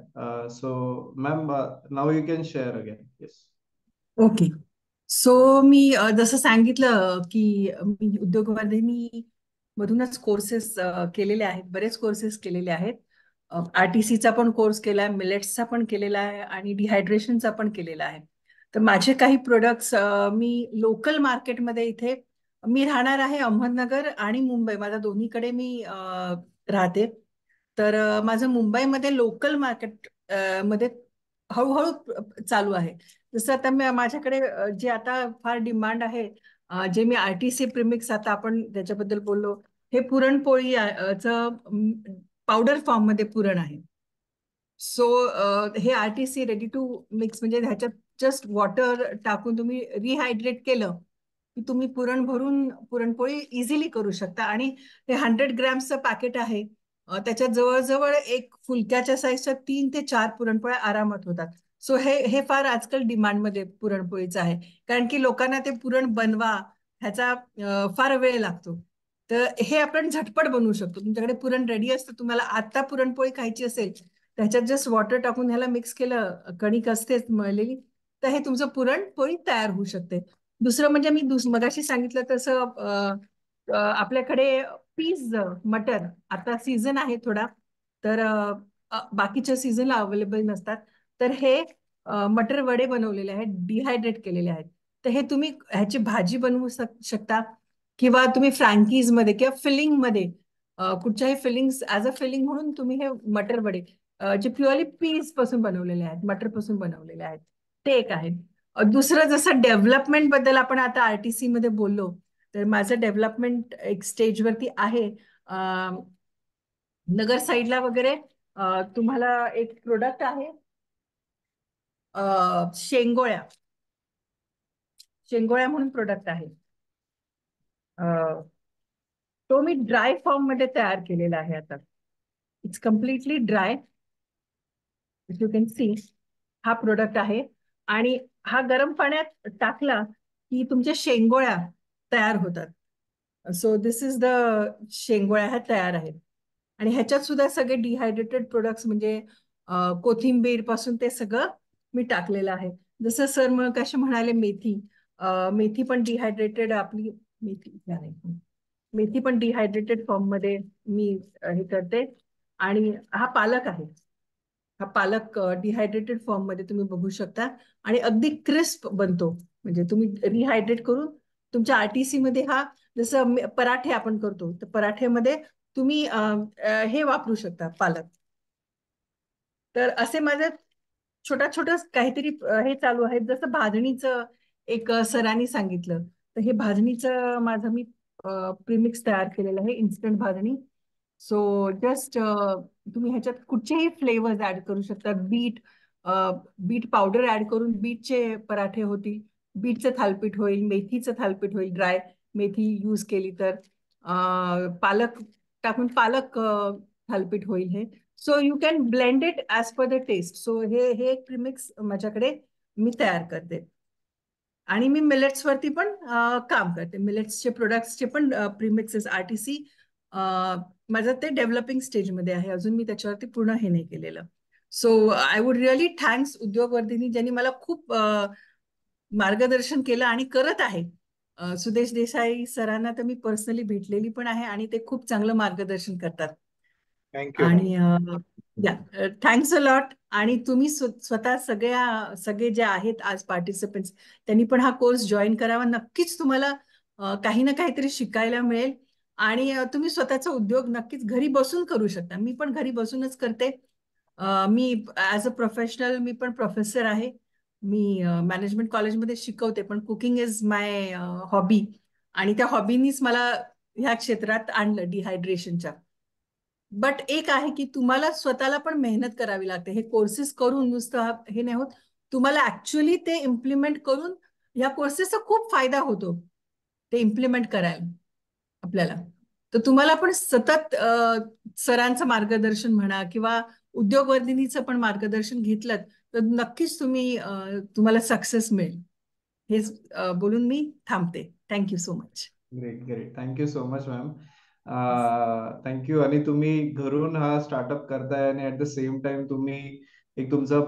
सो मॅम, नाव you can share again. Yes. Okay. So मी जसं सांगितलं की मी उद्योगवर्धिनी मधूनच कोर्सेस केलेले आहेत, बरेच कोर्सेस केलेले आहेत. RTCचा पण कोर्स केला आहे, मिलेट्सचा पण केलेला आहे आणि डिहायड्रेशनचा पण केलेला आहे. तर माझे काही प्रोडक्ट्स मी लोकल मार्केटमध्ये इथे, मी राहणार आहे अहमदनगर आणि मुंबई, माझ्या दोन्हीकडे मी राहते. तर माझं मुंबईमध्ये लोकल मार्केट मध्ये हळूहळू चालू आहे. जसं आता माझ्याकडे जे आता फार डिमांड आहे, जे मी RTC प्रीमिक्स आता आपण त्याच्याबद्दल बोललो, हे पुरणपोळी पावडर फॉर्म मध्ये पुरण आहे. सो हे RTC रेडी टू मिक्स म्हणजे ह्याच्यात जस्ट वॉटर टाकून तुम्ही रिहायड्रेट केलं की तुम्ही पुरण भरून पुरणपोळी इझिली करू शकता. आणि हे 100 ग्रॅम्सचं पॅकेट आहे. त्याच्यात जवळजवळ एक फुलक्याच्या साईजच्या 3 ते 4 पुरणपोळ्या आरामात होतात. सो हे हे फार आजकाल डिमांडमध्ये पुरणपोळीचं आहे, कारण की लोकांना ते पुरण बनवा ह्याचा फार वेळ लागतो. तर हे आपण झटपट बनवू शकतो. तुमच्याकडे पुरण रेडी असतं, तुम्हाला आता पुरणपोळी खायची असेल, त्याच्यात जस्ट वॉटर टाकून ह्याला मिक्स केलं, कणिक असतेच मळलेली, तर हे तुमचं पुरणपोळी तयार होऊ शकते. दुसरं म्हणजे मी मगाशी सांगितलं तसं आपल्याकडे पीज मटर आता सीझन आहे थोडा, तर बाकीच्या सीझनला अवेलेबल नसतात. तर हे मटर वडे बनवलेले आहेत, डिहायड्रेट केलेले आहेत. तर हे तुम्ही ह्याची भाजी बनवू शकता, किंवा तुम्ही फ्रँकीज मध्ये किंवा फिलिंग मध्ये कुठच्याही फिलिंग्स ऍज अ फिलिंग म्हणून तुम्ही हे मटर वडे जे प्युअरली पीज पासून बनवलेले आहेत, मटर पासून बनवलेले आहेत, ते एक आहे. दुसरं जसं डेव्हलपमेंट बद्दल आपण आता RTC मध्ये बोललो, तर माझं डेव्हलपमेंट एक स्टेजवरती आहे. नगर साईडला वगैरे तुम्हाला एक प्रोडक्ट आहे, शेंगोळ्या शेंगोळ्या म्हणून प्रोडक्ट आहे. तो मी ड्राय फॉर्म मध्ये तयार केलेला आहे आता. It's completely dry, if you can see. हा प्रोडक्ट आहे आणि हा गरम पाण्यात टाकला की तुमच्या शेंगोळ्या तयार होतात. सो दिस इज द शेंगोळ्या ह्या तयार आहेत. आणि ह्याच्यात सुद्धा सगळे डिहायड्रेटेड प्रोडक्ट्स म्हणजे कोथिंबीर पासून ते सगळं मी टाकलेलं आहे. जसं सर मग कसे म्हणाले, मेथी मेथी पण डिहायड्रेटेड आपली मेथी पण डिहायड्रेटेड फॉर्म मध्ये मी हे करते. आणि हा पालक आहे, हा पालक डिहायड्रेटेड फॉर्म मध्ये तुम्ही बघू शकता आणि अगदी क्रिस्प बनतो. म्हणजे तुम्ही रिहायड्रेट करून तुमच्या आरटीसी मध्ये हा जसं पराठे आपण करतो तर पराठेमध्ये तुम्ही हे वापरू शकता पालक. तर असे माझे छोटा छोटा काहीतरी हे चालू आहे. जसं भाजणीचं एक सरांनी सांगितलं तर हे भाजणीचं माझं मी प्रीमिक्स तयार केलेलं आहे, इन्स्टंट भाजणी. सो जस्ट तुम्ही ह्याच्यात कुठचेही फ्लेवर्स ऍड करू शकता. बीट पावडर ऍड करून बीटचे पराठे होतील, बीटचं थालपीठ होईल, मेथीचं थालपीठ होईल, ड्राय मेथी यूज केली तर पालक टाकून पालक थालपीठ होईल हे. So you can blend it as per the taste. So हे हे एक प्रीमिक्स माझ्याकडे मी तयार करते आणि मी मिलेट्स वरती पण काम करते. मिलेट्सचे प्रोडक्ट्सचे पण प्रीमिक्सेस आरटीसी माझं ते डेव्हलपिंग स्टेजमध्ये आहे, अजून मी त्याच्यावरती पूर्ण हे नाही केलेलं. So I would really thanks Udyogvardhini ज्यांनी मला खूप मार्गदर्शन केलं आणि करत आहे. सुदेश देसाई सरांना तर मी पर्सनली भेटलेली पण आहे आणि ते खूप चांगलं मार्गदर्शन करतात. थँक्यू. आणि या थँक्स अ लॉट. आणि तुम्ही स्वतः सगळे जे आहेत आज पार्टिसिपेंट्स त्यांनी पण हा कोर्स जॉईन करावा. नक्कीच तुम्हाला काही ना काहीतरी शिकायला मिळेल आणि तुम्ही स्वतःचा उद्योग नक्कीच घरी बसून करू शकता. मी पण घरी बसूनच करते. मी ॲज अ प्रोफेशनल मी पण प्रोफेसर आहे. मी मॅनेजमेंट कॉलेजमध्ये शिकवते, पण कुकिंग इज माय हॉबी आणि त्या हॉबीनीच मला ह्या क्षेत्रात आणलं डिहायड्रेशनच्या. बट एक आहे की तुम्हाला स्वतःला पण मेहनत करावी लागते. हे कोर्सेस करून नुसतं हे नाही होत, तुम्हाला ऍक्च्युअली ते इम्प्लिमेंट करून या कोर्सेसचा खूप फायदा होतो ते इम्प्लिमेंट करायला आपल्याला. तर तुम्हाला पण सतत सरांचं मार्गदर्शन म्हणा किंवा उद्योगवर्धिनीचं पण मार्गदर्शन घेतलं तर नक्कीच तुम्हाला सक्सेस मिळेल. हेच बोलून मी थांबते. Thank you so much. Great great, thank you so much ma'am. Thank you. आणि तुम्ही घरून हा स्टार्टअप करताय आणि ऍट द सेम टाइम तुम्ही एक तुमचा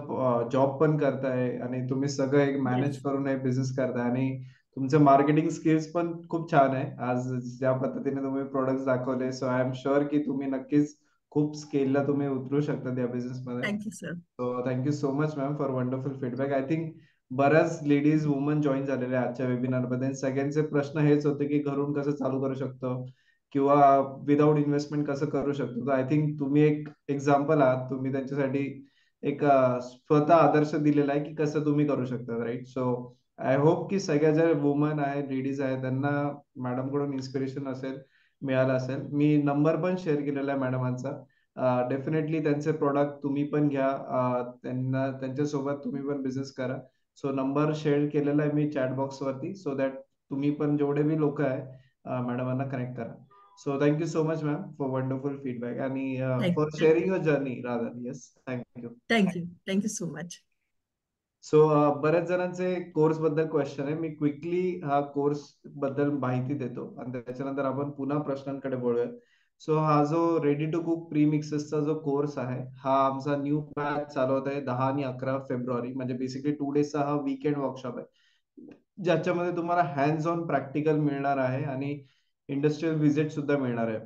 जॉब पण करताय आणि तुम्ही सगळं एक मॅनेज करून एक बिझनेस करताय आणि तुमचं मार्केटिंग स्किल्स पण खूप छान आहे. आज ज्या पद्धतीने तुम्ही प्रोडक्ट्स दाखवले, सो आय एम शुअर की तुम्ही नक्कीच खूप स्केलला तुम्ही उतरू शकता त्या बिझनेसमध्ये. Thank you sir. So thank you so much ma'am for wonderful feedback. I think बऱ्याच लेडीज वुमन जॉईन झालेल्या आजच्या वेबिनारमध्ये. सगळ्यांचे प्रश्न हेच होते की घरून कसं चालू करू शकतो किंवा विदाउट इन्व्हेस्टमेंट कसं करू शकतो. तर आय थिंक तुम्ही एक एक्झाम्पल आहात. तुम्ही त्यांच्यासाठी एक स्वतः आदर्श दिलेला आहे की कसं तुम्ही करू शकता, राईट. सो आय होप की सगळ्या ज्या वुमन आहेत, लेडीज आहेत, त्यांना मॅडम कडून इन्स्पिरेशन मिळालं असेल. मी नंबर पण शेअर केलेला आहे मॅडमांचा. डेफिनेटली त्यांचे प्रॉडक्ट तुम्ही पण घ्या, त्यांच्यासोबत तुम्ही पण बिझनेस करा. सो नंबर शेअर केलेला आहे मी चॅट बॉक्स वरती, सो दॅट तुम्ही पण जेवढे बी लोक आहे मॅडमांना कनेक्ट करा. So thank you so much ma'am for wonderful feedback आणि for sharing your journey rather. Yes, thank you. Thank you so much. So बऱ्याच जणांचे कोर्स बद्दल क्वेश्चन आहे. मी क्विकली हा कोर्स बद्दल माहिती देतो आणि त्याच्यानंतर आपण पुन्हा प्रश्नांकडे वळूया. सो हा जो रेडी टू कुक प्रीमिक्सेसचा जो कोर्स आहे, हा आमचा न्यू बॅच चालू होत आहे 10 आणि 11 फेब्रुवारी. म्हणजे बेसिकली 2 डेजचा हा वीकेंड वर्कशॉप आहे, ज्याच्यामध्ये तुम्हाला हँड्स ऑन प्रॅक्टिकल मिळणार आहे आणि इंडस्ट्रियल व्हिजिट सुद्धा मिळणार आहे.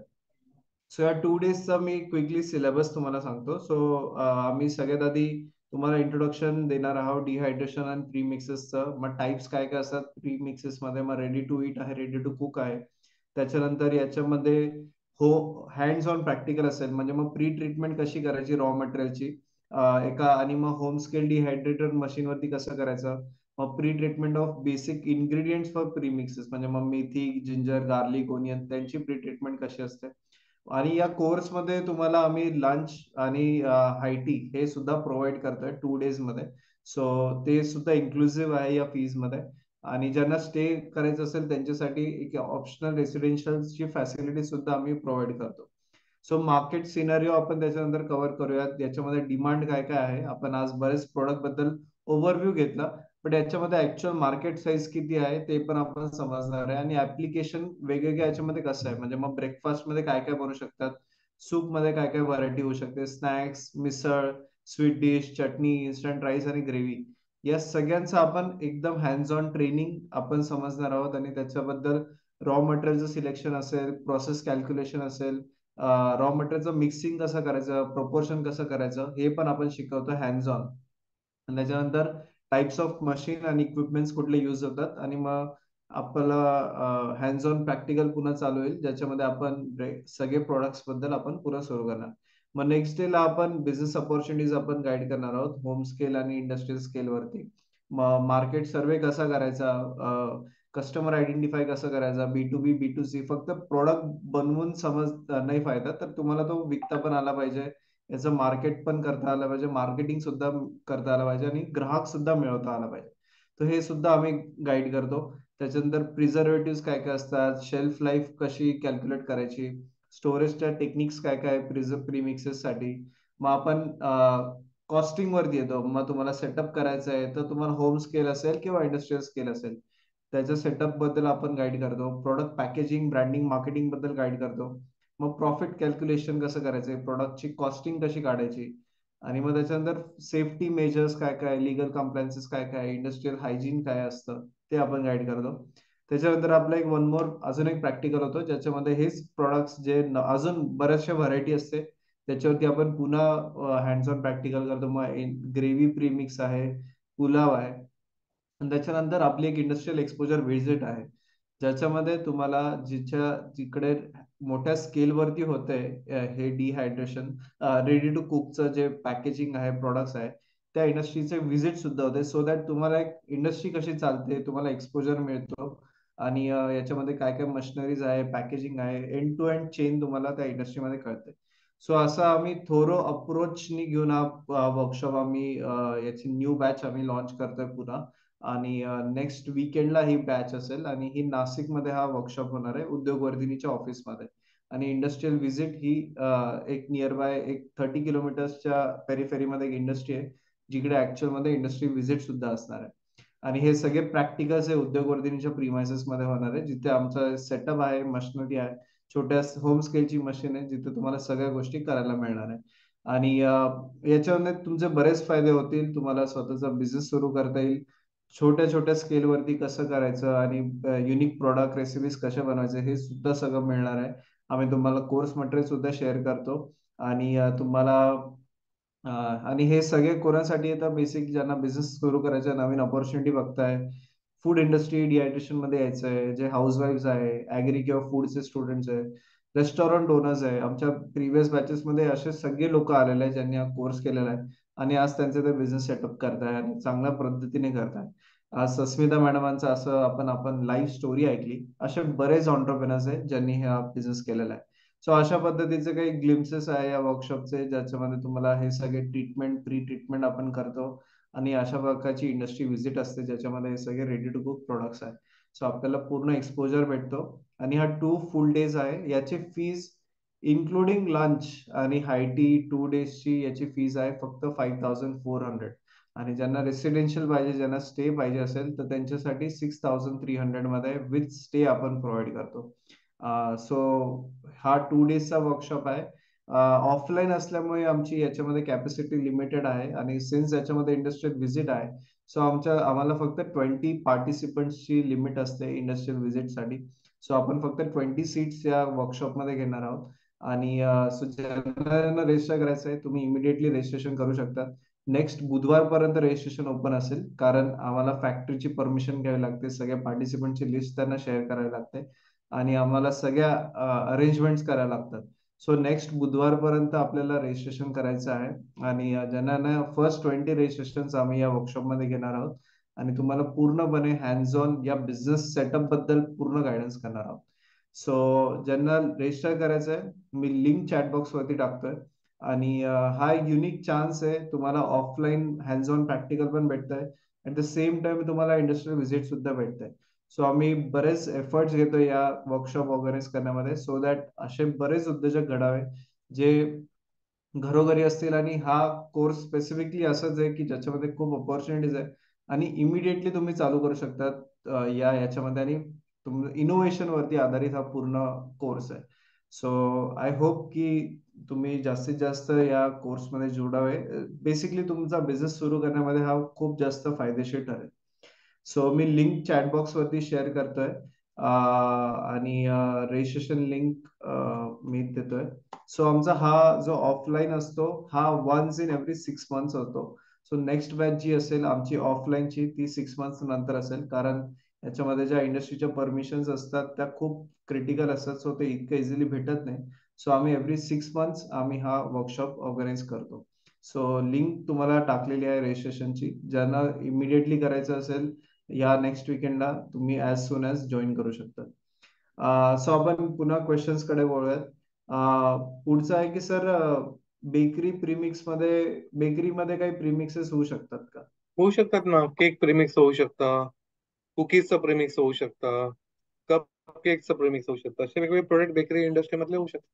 सो या 2 डेजचा मी क्विकली सिलेबस तुम्हाला सांगतो. सो आम्ही सगळ्यात आधी तुम्हाला इंट्रोडक्शन देणार आहोत डिहायड्रेशन आणि प्री मिक्सेसचं. मग टाइप्स काय काय असतात प्री मिक्सेस मध्ये. मग रेडी टू ईट आहे, रेडी टू कुक आहे. त्याच्यानंतर याच्यामध्ये हो हँड्स ऑन प्रॅक्टिकल असेल, म्हणजे मग प्री ट्रीटमेंट कशी करायची रॉ मटेरियलची एका, आणि मग होम स्केल डिहायड्रेटर मशीन वरती कसं करायचं. मग pre treatment of basic ingredients for pre mixes, म्हणजे मग मेथी, जिंजर, गार्लिक, ओनियन त्यांची प्री ट्रीटमेंट कशी असते. आणि या कोर्स मध्ये तुम्हाला आम्ही लंच आणि हायटी हे सुद्धा प्रोव्हाइड करतोय 2 डेज मध्ये. सो ते सुद्धा इन्क्लुसिव्ह आहे या फीज मध्ये. आणि ज्यांना स्टे करायचं असेल त्यांच्यासाठी एक ऑप्शनल रेसिडेन्शियलची फॅसिलिटी सुद्धा आम्ही प्रोव्हाइड करतो. सो मार्केट सिनारिओ आपण त्याच्यानंतर कव्हर करूयात. याच्यामध्ये डिमांड काय काय आहे, आपण आज बरेच प्रोडक्ट बद्दल ओव्हरव्ह्यू घेतला, पण याच्यामध्ये ऍक्च्युअल मार्केट साईज किती आहे ते पण आपण समजणार आहे. आणि ऍप्लिकेशन वेगवेगळ्या याच्यामध्ये कसं आहे, म्हणजे मग ब्रेकफास्ट मध्ये काय काय बनवू शकतात, सूप मध्ये काय काय व्हरायटी होऊ शकते, स्नॅक्स, मिसळ, स्वीट डिश, चटणी, इन्स्टंट राईस आणि ग्रेव्ही, या सगळ्यांचं आपण एकदम हँड्स ऑन ट्रेनिंग आपण समजणार आहोत. आणि त्याच्याबद्दल रॉ मटेरियलचं सिलेक्शन असेल, प्रोसेस कॅल्क्युलेशन असेल, रॉ मटेरियलचं मिक्सिंग कसं करायचं, प्रपोर्शन कसं करायचं, हे पण आपण शिकवतो हँड्स ऑन. आणि त्याच्यानंतर टाइप्स ऑफ मशीन आणि इक्विपमेंट्स कुठले यूज होतात, आणि मग आपल्याला हँड्स ऑन प्रॅक्टिकल पुन्हा चालू होईल, ज्याच्यामध्ये आपण सगळे प्रोडक्ट्स बद्दल आपण पुन्हा सुरू करणार. मग नेक्स्ट डे ला आपण बिझनेस ऑपॉर्च्युनिटीज आपण गाईड करणार आहोत, होम स्केल आणि इंडस्ट्रियल स्केल वरती. मग मार्केट सर्वे कसा करायचा, कस्टमर आयडेंटिफाय कसं करायचा, B2B B2C. फक्त प्रोडक्ट बनवून समज नाही फायदा, तर तुम्हाला तो विकता पण आला पाहिजे, याचं मार्केट पण करता आलं पाहिजे, मार्केटिंग सुद्धा करता आलं पाहिजे, आणि ग्राहक सुद्धा मिळवता आला पाहिजे. तर हे सुद्धा आम्ही गाईड करतो. त्याच्यानंतर प्रिझर्वेटिव्ह काय काय असतात, शेल्फ लाईफ कशी कॅल्क्युलेट करायची, स्टोरेजच्या टेक्निक्स काय काय प्रीमिक्सेस साठी. मग आपण कॉस्टिंग वरती येतो. मग तुम्हाला सेटअप करायचं आहे तर तुम्हाला होम स्केल असेल किंवा इंडस्ट्रियल स्केल असेल, त्याच्या सेटअप बद्दल आपण गाईड करतो. प्रोडक्ट पॅकेजिंग, ब्रँडिंग, मार्केटिंग बद्दल गाईड करतो. मग प्रॉफिट कॅल्क्युलेशन कसं करायचं, प्रोडक्टची कॉस्टिंग कशी काढायची, आणि मग त्याच्यानंतर सेफ्टी मेजर्स काय काय, लिगल कम्प्लायन्सेस काय काय, इंडस्ट्रियल हायजीन काय असतं, ते आपण गाईड करतो. त्याच्यानंतर आपलं एक वन मोर अजून एक प्रॅक्टिकल होतो, ज्याच्यामध्ये हेच प्रोडक्ट्स जे अजून बऱ्याचशा व्हरायटी असते, त्याच्यावरती आपण पुन्हा हँड्स ऑन प्रॅक्टिकल करतो. मग ग्रेव्ही प्रीमिक्स आहे, पुलाव आहे. आणि त्याच्यानंतर आपली एक इंडस्ट्रियल एक्सपोजर व्हिजिट आहे, ज्याच्यामध्ये तुम्हाला जिकडे मोठ्या स्केलवरती होतंय हे डिहायड्रेशन, रेडी टू कुकचं जे पॅकेजिंग आहे, प्रोडक्ट्स आहे, त्या इंडस्ट्रीचे व्हिजिट सुद्धा होते, सो दॅट तुम्हाला एक इंडस्ट्री कशी चालते तुम्हाला एक्सपोजर मिळतो. आणि याच्यामध्ये काय काय मशिनरीज आहे, पॅकेजिंग आहे, एंड टू एंड चेन तुम्हाला त्या इंडस्ट्रीमध्ये कळते. सो असा आम्ही थोरो अप्रोचनी घेऊन हा वर्कशॉप आम्ही याची न्यू बॅच आम्ही लॉन्च करतोय पुन्हा. आणि नेक्स्ट वीकेंडला ही बॅच असेल, आणि ही नाशिकमध्ये हा वर्कशॉप होणार आहे उद्योगवर्धिनीच्या ऑफिसमध्ये. आणि इंडस्ट्रियल व्हिजिट ही एक नियर बाय एक 30 किलोमीटर्सच्या पेरिफेरीमध्ये एक इंडस्ट्री आहे, जिकडे ऍक्च्युअल मध्ये इंडस्ट्री व्हिजिट सुद्धा असणार आहे. आणि हे सगळे प्रॅक्टिकल्स हे उद्योगवर्धिनीच्या प्रिमायसेस मध्ये होणार आहे, जिथे आमचा सेटअप आहे, मशिनरी आहे, छोट्या होम स्केलची मशीन आहे, जिथे तुम्हाला सगळ्या गोष्टी करायला मिळणार आहे. आणि याच्यामध्ये तुमचे बरेच फायदे होतील. तुम्हाला स्वतःचा बिझनेस सुरू करता येईल, छोट्या छोट्या स्केलवरती कसं करायचं, आणि युनिक प्रोडक्ट रेसिपीज कशा बनवायचे, हे सुद्धा सगळं मिळणार आहे. आम्ही तुम्हाला कोर्स मटेरियल सुद्धा शेअर करतो. आणि तुम्हाला आणि हे सगळे कोणासाठी येतात, बेसिक ज्यांना बिझनेस सुरू करायचा, नवीन ऑपॉर्च्युनिटी बघताय, फूड इंडस्ट्री डिहायड्रेशन मध्ये यायचं आहे, जे हाऊसवाईफ्स आहे, ऍग्री किंवा फूडचे स्टुडंट्स आहे, रेस्टॉरंट ओनर्स आहे. आमच्या प्रिव्हियस बॅचेस मध्ये असे सगळे लोक आलेले आहेत ज्यांनी हा कोर्स केलेला आहे, आणि आज त्यांचे ते बिझनेस सेटअप करताय आणि चांगल्या पद्धतीने करताय. आज सस्मिता मॅडमांचं असं आपण लाईव्ह स्टोरी ऐकली. असे बरेच ऑन्टरप्रेनर्स आहेत ज्यांनी हा बिझनेस केलेला आहे. सो अशा पद्धतीचे काही ग्लिम्सेस आहे या वर्कशॉपचे, ज्याच्यामध्ये तुम्हाला हे सगळे ट्रीटमेंट, प्री ट्रीटमेंट आपण करतो, आणि अशा प्रकारची इंडस्ट्री व्हिजिट असते, ज्याच्यामध्ये हे सगळे रेडी टू कुक प्रोडक्ट्स आहे. सो आपल्याला पूर्ण एक्सपोजर भेटतो. आणि हा 2 फुल डेज आहे. याची फीज इन्क्लुडिंग लंच आणि हायटी 2 डेजची याची फीज आहे फक्त 5400. आणि ज्यांना रेसिडेन्शियल पाहिजे, ज्यांना स्टे पाहिजे असेल, तर त्यांच्यासाठी 6300 मध्ये विथ स्टे आपण प्रोव्हाइड करतो. सो हा 2 डेजचा वर्कशॉप आहे. ऑफलाईन असल्यामुळे आमची याच्यामध्ये कॅपॅसिटी लिमिटेड आहे, आणि सिन्स याच्यामध्ये इंडस्ट्रियल व्हिजिट आहे, सो आम्हाला फक्त 20 पार्टिसिपंट्सची लिमिट असते इंडस्ट्रियल व्हिजिटसाठी. सो आपण फक्त 20 सीट्स या वर्कशॉपमध्ये घेणार आहोत. आणि सो ज्यांना रजिस्टर करायचं आहे, तुम्ही इमिडिएटली रजिस्ट्रेशन करू शकता. नेक्स्ट बुधवारपर्यंत रजिस्ट्रेशन ओपन असेल, कारण आम्हाला फॅक्टरीची परमिशन घ्यावी लागते, सगळ्या पार्टिसिपंटची लिस्ट त्यांना शेअर करावी लागते, आणि आम्हाला सगळ्या अरेंजमेंट्स करायला लागतात. सो नेक्स्ट बुधवारपर्यंत आपल्याला रजिस्ट्रेशन करायचं आहे. आणि ज्यांना फर्स्ट 20 रजिस्ट्रेशन आम्ही या वर्कशॉपमध्ये घेणार आहोत, आणि तुम्हाला पूर्णपणे हँड्स ऑन या बिझनेस सेटअप बद्दल पूर्ण गायडन्स करणार आहोत. सो ज्यांना रजिस्टर करायचं आहे, मी लिंक चॅटबॉक्स वरती टाकतोय. आणि हा एक युनिक चान्स आहे, तुम्हाला ऑफलाईन हँड्स ऑन प्रॅक्टिकल पण भेटतंय, ऍट द सेम टाइम तुम्हाला इंडस्ट्रियल व्हिजिट सुद्धा भेटतंय. सो आम्ही बरेच एफर्ट्स घेतो या वर्कशॉप ऑर्गनाईज करण्यामध्ये, सो दॅट असे बरेच उद्योजक घडावे जे घरोघरी असतील. आणि हा कोर्स स्पेसिफिकली असंच आहे की ज्याच्यामध्ये खूप ऑपॉर्च्युनिटीज आहे, आणि इमिडिएटली तुम्ही चालू करू शकतात याच्यामध्ये. आणि इनोव्हेशन वरती आधारित हा पूर्ण कोर्स आहे. सो आय होप की तुम्ही जास्तीत जास्त या कोर्समध्ये जोडावे. बेसिकली तुमचा बिझनेस सुरू करण्यामध्ये हा खूप जास्त फायदेशीर ठरेल. सो मी लिंक चॅटबॉक्स वरती शेअर करतोय. आणि रजिस्ट्रेशन लिंक मी देतोय. सो आमचा हा जो ऑफलाईन असतो हा वन्स इन एव्हरी 6 मंथ्स होतो. सो नेक्स्ट बॅच जी असेल आमची ऑफलाईनची ती 6 मंथ्स नंतर असेल, कारण याच्यामध्ये ज्या इंडस्ट्रीच्या परमिशन्स असतात त्या खूप क्रिटिकल असतात, सो ते इतकं इझिली भेटत नाही. सो आम्ही एव्हरी 6 मंथ्स आम्ही हा वर्कशॉप ऑर्गनाईज करतो. सो लिंक तुम्हाला टाकलेली आहे रजिस्ट्रेशनची. ज्यांना इमिडिएटली करायचं असेल या नेक्स्ट वीकेंडला तुम्ही ऍज सून ऍज जॉईन करू शकता. सो आपण पुन्हा क्वेश्चन्स कडे वळूयात. पुढचं आहे की सर बेकरी प्रीमिक्स मध्ये बेकरीमध्ये काही प्रीमिक्सेस होऊ शकतात का? होऊ शकतात ना, केक प्रेमिक्स होऊ शकतं, कुकीजचं प्रेमिक्स होऊ शकतं, कप केकचं प्रेमिक्स होऊ शकतं, असे वेगवेगळे प्रोडक्ट बेकरी इंडस्ट्री मधले होऊ शकतात.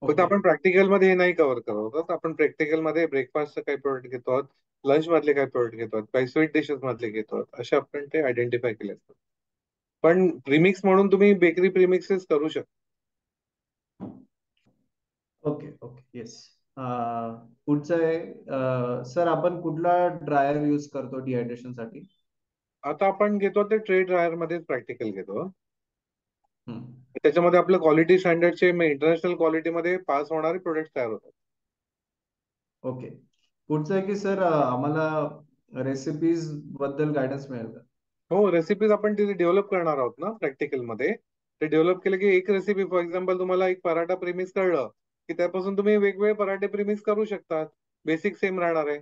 फक्त ओके. आपण प्रॅक्टिकल मध्ये हे नाही कव्हर करत आहोत. आपण प्रॅक्टिकल मध्ये ब्रेकफास्टचे काही प्रोडक्ट घेतो आहोत, लंच मधले काही प्रोडक्ट घेतो आहोत, काही स्वीट डिशेस मधले घेतो आहोत, असे आपण ते आयडेंटिफाय केले असतात. पण प्रीमिक्स म्हणून तुम्ही बेकरी प्रीमिक्सेस करू शकता. Okay okay yes. पुढचं आहे सर, आपण कुठला ड्रायर यूज करतो डिहायड्रेशन साठी? आता आपण घेतो ते ट्रे ड्रायर मध्येच प्रॅक्टिकल घेतो. हम्म. त्याच्यामध्ये आपलं क्वालिटी स्टँडर्डचे इंटरनॅशनल क्वालिटीमध्ये पास होणारे प्रोडक्ट तयार होतात. ओके. पुढचं आहे की सर आम्हाला रेसिपीज बद्दल गायडन्स मिळेल का? हो, रेसिपीज आपण तिथे डेव्हलप करणार आहोत ना प्रॅक्टिकल मध्ये. ते डेव्हलप केलं की एक रेसिपी, फॉर एक्झाम्पल तुम्हाला एक पराठा प्रेमिक्स कळलं की त्यापासून तुम्ही वेगवेगळे पराठे प्रेमिक्स करू शकतात. बेसिक सेम राहणार आहे.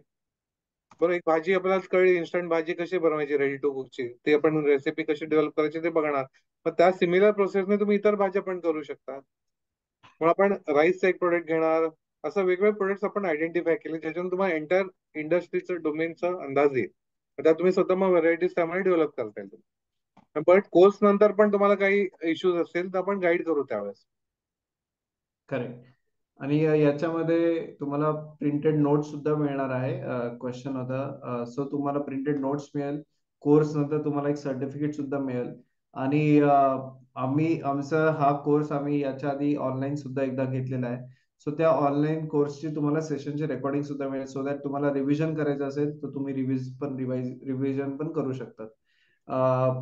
बरं, एक भाजी आपल्याला कळली, इन्स्टंट भाजी कशी बनवायची रेडी टू कुकची, ते आपण रेसिपी कशी डेव्हलप करायची ते बघणार. मग त्या सिमिलर प्रोसेसने तुम्ही इतर भाज्या पण करू शकता. मग आपण राईसचा एक प्रोडक्ट घेणार, असं वेगवेगळे प्रोडक्ट्स आपण आयडेंटिफाय केले ज्याच्यातून तुम्हाला एंटायर इंडस्ट्रीचं डोमेनचा अंदाज येईल. त्या तुम्ही स्वतः मग व्हरायटीज त्यामुळे डेव्हलप करता येईल. बट कोर्स नंतर पण तुम्हाला काही इश्यूज असेल तर आपण गाईड करू त्यावेळेस. करेक्ट. आणि याच्यामध्ये तुम्हाला प्रिंटेड नोट्स सुद्धा मिळणार आहे. क्वेश्चन होता, सो तुम्हाला प्रिंटेड नोट्स मिळेल. कोर्स नंतर तुम्हाला एक सर्टिफिकेट सुद्धा मिळेल. आणि आमचा हा कोर्स आम्ही याच्या आधी ऑनलाईन सुद्धा एकदा घेतलेला आहे. सो त्या ऑनलाईन कोर्सची तुम्हाला सेशनची रेकॉर्डिंग सुद्धा मिळेल, सो दॅट तुम्हाला रिव्हिजन करायचं असेल तर तुम्ही रिव्हिजन पण करू शकतात.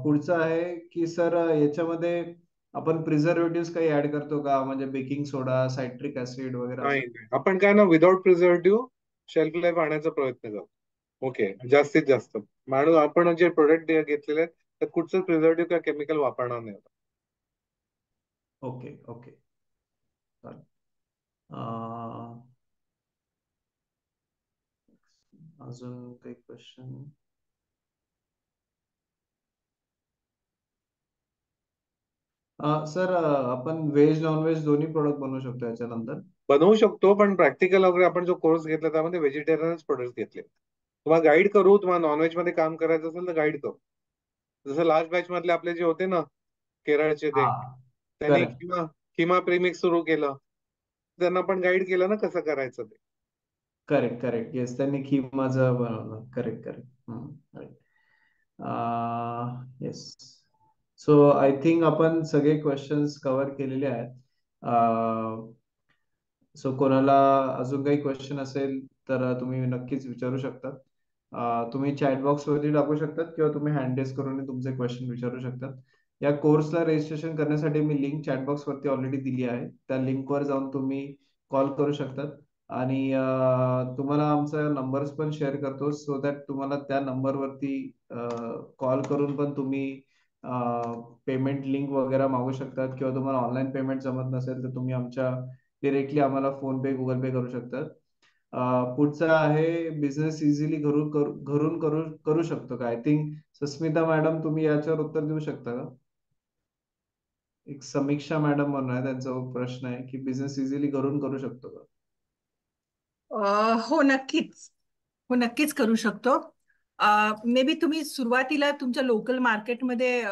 पुढचं आहे की सर याच्यामध्ये आपण प्रिझर्वेटिव्ह काही ऍड करतो का, म्हणजे बेकिंग सोडा, सायट्रिक ऍसिड वगैरे नाही असं? नाही. आपण काय ना, विदाउट प्रिझर्वेटिव्ह शेल्फ लाईफ आणण्याचा प्रयत्न करतो. ओके, जास्तीत जास्त माणूस आपण जे प्रोडक्ट घेतलेले आहेत त्यात कुठचंच प्रिझर्वेटिव्ह किंवा केमिकल वापरणार नाही. ओके ओके चालेल. अजून काही क्वेश्चन? सर आपण व्हेज नॉन व्हेज दोन्ही प्रोडक्ट बनवू शकतो याच्यानंतर? बनवू शकतो, पण प्रॅक्टिकल वगैरे आपण जो कोर्स घेतला त्यामध्ये व्हेजिटेरियनच प्रोडक्ट घेतले. तुम्हाला गाईड करू, तुम्हाला नॉनव्हेज मध्ये काम करायचं असेल तर गाईड करू. जसं लास्ट बॅच मधले आपले जे होते ना केरळचे, हा. त्यांनी करेक्ट किमा किमा प्रीमिक्स सुरू केलं. त्यांना पण गाईड केलं ना कसं करायचं ते. करेक्ट करेक्ट येस, त्यांनी खिमाचं बनवलं. Correct correct. Yes. So I think आपण सगळे क्वेश्चन्स कव्हर केलेले आहेत. सो कोणाला अजून काही क्वेश्चन असेल तर तुम्ही नक्कीच विचारू शकतात. तुम्ही चॅट बॉक्स वरती टाकू शकतात किंवा तुम्ही हँड रेस करून तुमचे क्वेश्चन विचारू शकतात. या कोर्सला रजिस्ट्रेशन करण्यासाठी मी लिंक चॅट बॉक्स वरती ऑलरेडी दिली आहे. त्या लिंकवर जाऊन तुम्ही कॉल करू शकतात. आणि तुम्हाला आमचा नंबर्स पण शेअर करतो, सो दॅट तुम्हाला त्या नंबरवरती कॉल करून पण तुम्ही पेमेंट लिंक वगैरे मागू शकतात, किंवा तुम्हाला ऑनलाईन पेमेंट जमत नसेल तर तुम्ही आमच्या डिरेक्टली आम्हाला फोन पे, गुगल पे करू शकतात. पुढचा आहे बिझनेस इझिली घरून करू शकतो का? आय थिंक सस्मिता मॅडम तुम्ही याच्यावर उत्तर देऊ शकता का? एक समीक्षा मॅडम म्हणून आहे, त्यांचा प्रश्न आहे की बिझनेस इझिली घरून करू शकतो का? हो नक्कीच. हो नक्कीच करू शकतो. मे बी तुम्ही सुरुवातीला तुमच्या लोकल मार्केटमध्ये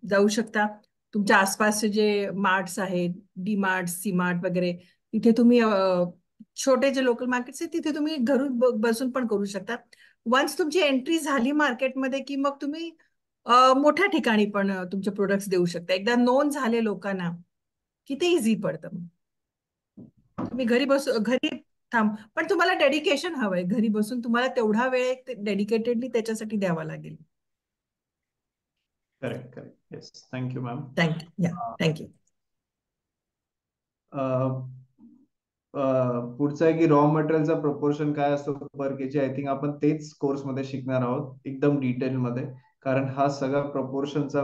जाऊ शकता. तुमच्या आसपासचे जे मार्ट्स आहेत, डी मार्ट, सी मार्ट वगैरे, तिथे तुम्ही छोटे जे लोकल मार्केट्स आहेत तिथे तुम्ही घरून बसून पण करू शकता. वन्स तुमची एंट्री झाली मार्केटमध्ये की मग तुम्ही मोठ्या ठिकाणी पण तुमचे प्रोडक्ट्स देऊ शकता. एकदा नोंद झाले लोकांना की ते इझी पडतं. तुम्ही घरी थांब, पण तुम्हाला डेडिकेशन हवंय. घरी बसून तुम्हाला तेवढा वेळ डेडिकेटेडली त्याच्यासाठी द्यावा लागेल. Correct correct. Yes, thank you ma'am. Thank you. या, थँक्यू. पुढचं आहे की रॉ मटेरियलचा प्रपोर्शन काय असतो पर केजी. आय थिंक आपण तेच कोर्समध्ये शिकणार आहोत एकदम डिटेलमध्ये, कारण हा सगळा प्रपोर्शनचा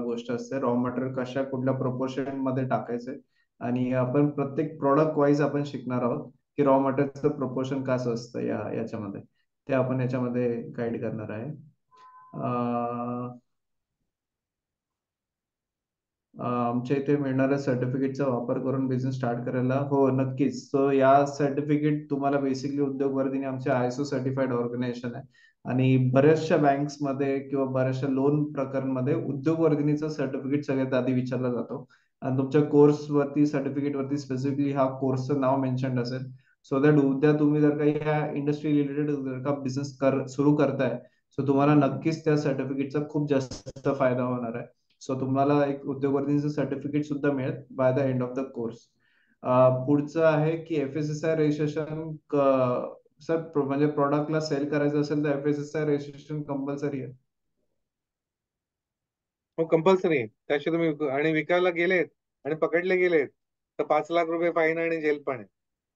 गोष्ट असते. रॉ मटेरियल कशा कुठल्या प्रपोर्शन मध्ये टाकायचे, आणि आपण प्रत्येक प्रॉडक्ट वाईज आपण शिकणार आहोत की रॉ मटेरियलचं प्रपोर्शन कसं असतं याच्यामध्ये. ते आपण याच्यामध्ये गाईड करणार आहे. आमच्या इथे मिळणाऱ्या सर्टिफिकेटचा वापर करून बिझनेस स्टार्ट करायला. हो, नक्कीच. सो या सर्टिफिकेट तुम्हाला बेसिकली उद्योगवर्धिनी आमचे ISO सर्टिफाईड ऑर्गनायझेशन आहे, आणि बऱ्याचशा बँक्समध्ये किंवा बऱ्याचशा लोन प्रकरणामध्ये उद्योगवर्धिनीचं सर्टिफिकेट सगळ्यात आधी विचारला जातो, आणि तुमच्या कोर्सवरती सर्टिफिकेट वरती स्पेसिफिकली हा कोर्सचं नाव मेन्शन असेल, सो दॅट उद्या तुम्ही जर काही ह्या इंडस्ट्री रिलेटेड जर का बिझनेस सुरू करताय, सो तुम्हाला नक्कीच त्या सर्टिफिकेटचा खूप जास्त फायदा होणार आहे. सो तुम्हाला एक उद्योगवर्धीचं सर्टिफिकेट सुद्धा मिळेल by the end of the course. पुढचं आहे की FSSAI रजिस्ट्रेशन. सर म्हणजे प्रॉडक्टला सेल करायचं असेल तर FSSAI रजिस्ट्रेशन कंपल्सरी आहे. हो, कंपल्सरी आहे. त्याशिवाय तुम्ही आणि विकायला गेलेत आणि पकडले गेलेत तर 5 लाख रुपये फाईन आणि जेल पण आहे,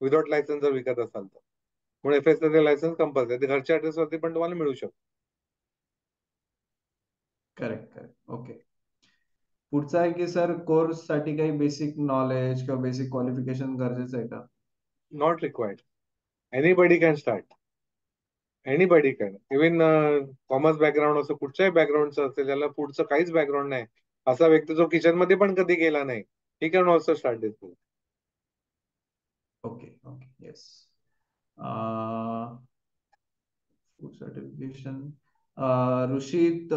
विदाउट लायसन्स जर विकत असाल तर. म्हणून FSSAI लायसन्स कंपल्सरी. घरच्या ऍड्रेसवरती पण तुम्हाला मिळू शकतो. Correct correct. ओके. पुढचं आहे की सर कोर्स साठी काही बेसिक नॉलेज किंवा बेसिक क्वालिफिकेशन गरजेचं आहे का? Not required. Anybody can start. Anybody can. Even commerce background असो, कुठच्याही बॅकग्राऊंडचं असेल, ज्याला पुढचं काहीच बॅकग्राऊंड नाही, असा व्यक्ती जो किचन मध्ये पण कधी गेला नाही, he can also start this. Okay okay. Yes. Food certification. Rishi,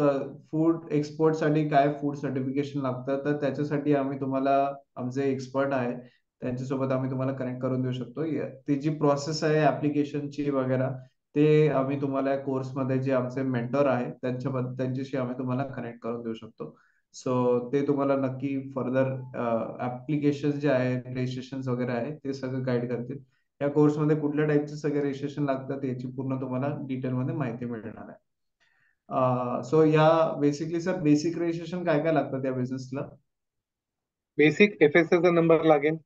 food export साठी काय फूड सर्टिफिकेशन लागतं, तर त्याच्यासाठी आम्ही तुम्हाला आमचे एक्सपर्ट आहे त्यांच्यासोबत आम्ही तुम्हाला कनेक्ट करून देऊ शकतो. ती जी प्रोसेस आहे ऍप्लिकेशनची वगैरे, ते आम्ही तुम्हाला कोर्समध्ये जे आमचे मेंटर आहे त्यांच्याशी आम्ही तुम्हाला कनेक्ट करून देऊ शकतो. सो ते तुम्हाला नक्की फर्दर ऍप्लिकेशन जे आहे, रजिस्ट्रेशन वगैरे आहे, ते सगळं गाईड करतील. या कोर्समध्ये कुठल्या टाईपचे सगळे रजिस्ट्रेशन लागतात याची पूर्ण तुम्हाला डिटेलमध्ये माहिती मिळणार आहे. सो या बेसिकली सर बेसिक रजिस्ट्रेशन काय काय लागतं त्या बिझनेसला? बेसिक FSA चा नंबर लागेल,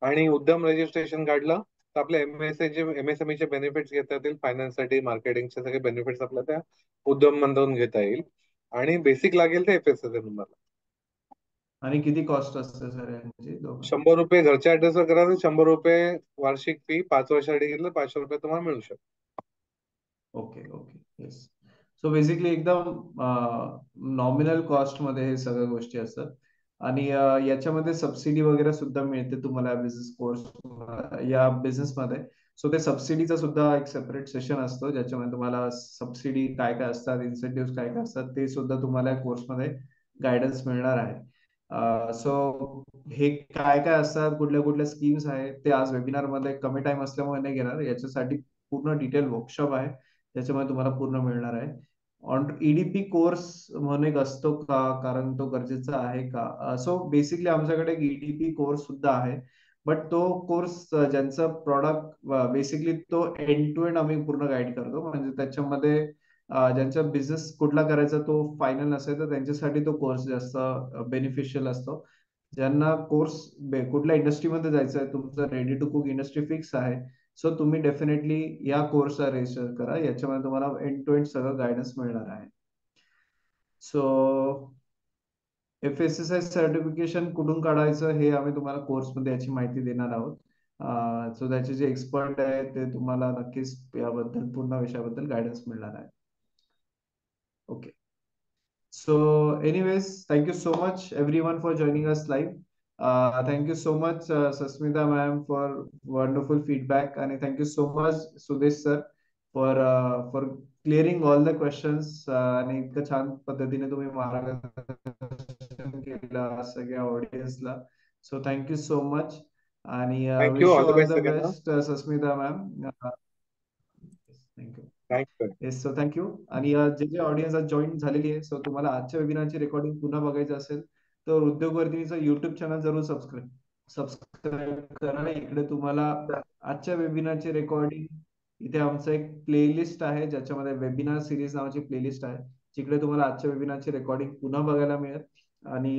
आणि उद्यम रजिस्ट्रेशन काढलं तर आपल्या MSME चे बेनिफिट्स घेता येतील. फायनान्ससाठी, मार्केटिंगचे सगळे बेनिफिट्स आपल्याला त्या उद्यम मधून घेता येईल. आणि बेसिक लागेल ते FSA चा नंबर. आणि किती कॉस्ट असते सर यांची दोघांची? 100 रुपये घरच्या ऍड्रेसवर करायचं, 100 रुपये वार्षिक फी. 5 वर्षासाठी घेतलं 500 रुपये तुम्हाला मिळू शकतो. Okay okay. Yes. So basically एकदम नॉमिनल कॉस्ट मध्ये हे सगळ्या गोष्टी असतात, आणि याच्यामध्ये सबसिडी वगैरे सुद्धा मिळते तुम्हाला बिझनेस कोर्स या बिझनेस मध्ये. सो ते सबसिडीचा सुद्धा एक सेपरेट सेशन असतो ज्याच्यामध्ये तुम्हाला सबसिडी काय काय असतात, इन्सेंटिव्ह काय काय असतात, ते सुद्धा तुम्हाला या कोर्समध्ये गायडन्स मिळणार आहे. सो हे काय काय असतात, कुठल्या कुठल्या स्कीम्स आहेत, ते आज वेबिनार मध्ये कमी टाइम असल्यामुळे नाही घेणार. याच्यासाठी पूर्ण डिटेल वर्कशॉप आहे, त्याच्यामध्ये तुम्हाला पूर्ण मिळणार आहे. ऑन EDP कोर्स म्हणून एक असतो का, कारण तो गरजेचा आहे का? सो बेसिकली आमच्याकडे एक EDP कोर्स सुद्धा आहे, बट तो कोर्स ज्यांचा प्रॉडक्ट बेसिकली तो एंड टू एंड आम्ही पूर्ण गाईड करतो. म्हणजे त्याच्यामध्ये ज्यांचा बिझनेस कुठला करायचा तो फायनल नसेल तर त्यांच्यासाठी तो कोर्स जास्त बेनिफिशियल असतो. ज्यांना कोर्स कुठल्या इंडस्ट्रीमध्ये जायचं आहे, तुमचं ready to cook industry fix आहे, सो तुम्ही डेफिनेटली या कोर्सला रजिस्टर करा. याच्यामध्ये तुम्हाला एंड टू एंड सगळं गायडन्स मिळणार आहे. सो FSSAI सर्टिफिकेशन कुठून काढायचं हे आम्ही तुम्हाला कोर्समध्ये याची माहिती देणार आहोत. सो त्याचे जे एक्सपर्ट आहेत ते तुम्हाला नक्कीच याबद्दल पूर्ण विषयाबद्दल गायडन्स मिळणार आहे. Okay. So, anyways, thank you so much everyone for joining us live. Thank you so much, Sasmita ma'am, for wonderful feedback, and thank you so much, Sudesh sir, for clearing all the questions. आणि इतकं छान पद्धतीने तुम्ही मार्गदर्शन केलं सगळ्या ऑडियन्सला. So thank you so much, आणि thank you. Wish all you the all best the सगळ्यांना. Best Sasmita ma'am. Thank you. Thank you. Yes, so thank you. आणि जे जे ऑडियन्स आज जॉईन झालेली आहे, सो तुम्हाला आजच्या वेबिनारची रेकॉर्डिंग पुन्हा बघायचं असेल तर उद्योगवर्धिनीचं युट्यूब चॅनल जरूर सबस्क्राईब करा. इकडे तुम्हाला आजच्या वेबिनारची रेकॉर्डिंग, इथे आमचं एक प्लेलिस्ट आहे ज्याच्यामध्ये वेबिनार सिरीज नावाची प्लेलिस्ट आहे. जिकडे तुम्हाला आजच्या वेबिनारची रेकॉर्डिंग पुन्हा बघायला मिळेल. आणि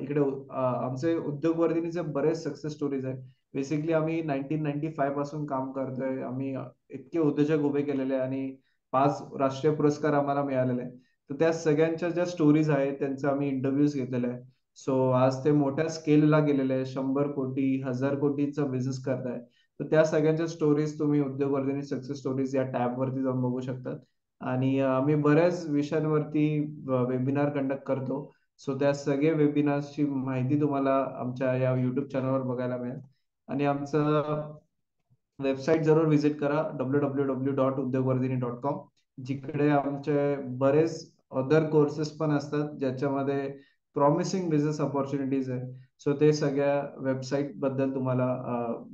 इकडे आमचे उद्योगवर्धिनीचे बरेच सक्सेस स्टोरीज आहेत. बेसिकली आम्ही 1995 पासून काम करतोय. आम्ही इतके उद्योजक उभे केलेले आणि 5 राष्ट्रीय पुरस्कार आम्हाला मिळालेले आहेत. तर त्या सगळ्यांच्या ज्या स्टोरीज आहेत त्यांचे आम्ही इंटरव्ह्यूज घेतलेले आहेत. सो आज ते मोठ्या स्केलला गेलेले आहे, 100 कोटी 1000 कोटीचा बिझनेस करताय. तर त्या सगळ्यांच्या स्टोरीज तुम्ही उद्योगवर्धिनी सक्सेस स्टोरीज या टॅब वरती जाऊन बघू शकतात. आणि आम्ही बऱ्याच विषयांवरती वेबिनार कंडक्ट करतो. सो त्या सगळे वेबिनार्सची माहिती तुम्हाला आमच्या या युट्यूब चॅनलवर बघायला मिळेल. आणि आमचं वेबसाईट जरूर व्हिजिट करा, www.udyogvardhini.com, जिकडे आमचे बरेच अदर कोर्सेस पण असतात ज्याच्यामध्ये प्रॉमिसिंग बिझनेस ऑपॉर्च्युनिटीज आहे. सो ते सगळ्या वेबसाईट बद्दल तुम्हाला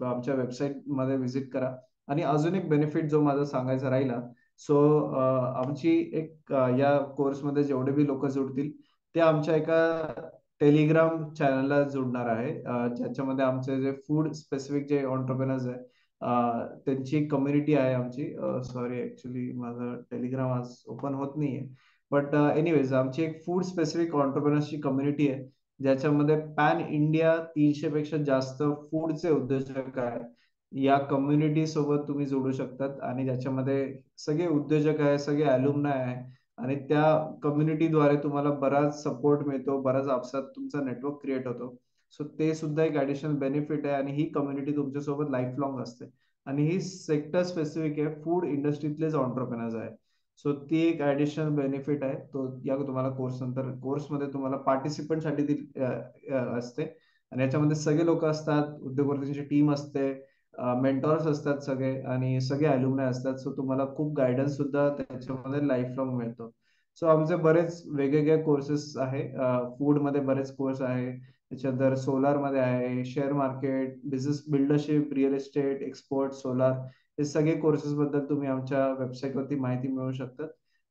आमच्या वेबसाईट मध्ये व्हिजिट करा. आणि अजून एक बेनिफिट जो माझा सांगायचा राहिला, सो आमची एक या कोर्समध्ये जेवढे बी लोक जुडतील ते आमच्या एका टेलिग्राम चॅनलला जुडणार आहे, ज्याच्यामध्ये आमचे जे फूड स्पेसिफिक जे ऑन्टरप्रेनर्स आहे त्यांची कम्युनिटी आहे आमची. सॉरी, ऍक्च्युली माझं टेलिग्राम आज ओपन होत नाहीये. बट एनिवेज आमची एक फूड स्पेसिफिक ऑन्टरप्रेनर्सची कम्युनिटी आहे, ज्याच्यामध्ये पॅन इंडिया 300 पेक्षा जास्त फूडचे उद्योजक आहेत. या कम्युनिटी सोबत तुम्ही जोडू शकतात आणि ज्याच्यामध्ये सगळे उद्योजक आहे, सगळे अल्युमनाय आहे. आणि त्या कम्युनिटीद्वारे तुम्हाला बराच सपोर्ट मिळतो, बराच आपसात तुमचा नेटवर्क क्रिएट होतो. सो ते सुद्धा एक ऍडिशनल बेनिफिट आहे. आणि ही कम्युनिटी तुमच्यासोबत लाईफ लॉंग असते. आणि ही सेक्टर स्पेसिफिक आहे, फूड इंडस्ट्रीतलेच ऑन्टरप्रेनर्स आहे. सो ती एक ऍडिशनल बेनिफिट आहे. तो या तुम्हाला कोर्स नंतर कोर्समध्ये तुम्हाला पार्टिसिपंट साठी ती असते. आणि याच्यामध्ये सगळे लोक असतात, उद्योगवर्धींची टीम असते, मेंटॉर्स असतात सगळे, आणि सगळे अल्युमनाय असतात. सो तुम्हाला खूप गायडन्स सुद्धा त्याच्यामध्ये लाईफ लॉंग मिळतो. सो आमचे बरेच वेगवेगळे कोर्सेस आहे. फूड मध्ये बरेच कोर्स आहे, त्याच्यानंतर सोलार मध्ये आहे, share market, business buildership, real estate, export, solar, हे सगळे कोर्सेस बद्दल तुम्ही आमच्या वेबसाईट वरती माहिती मिळवू शकतात.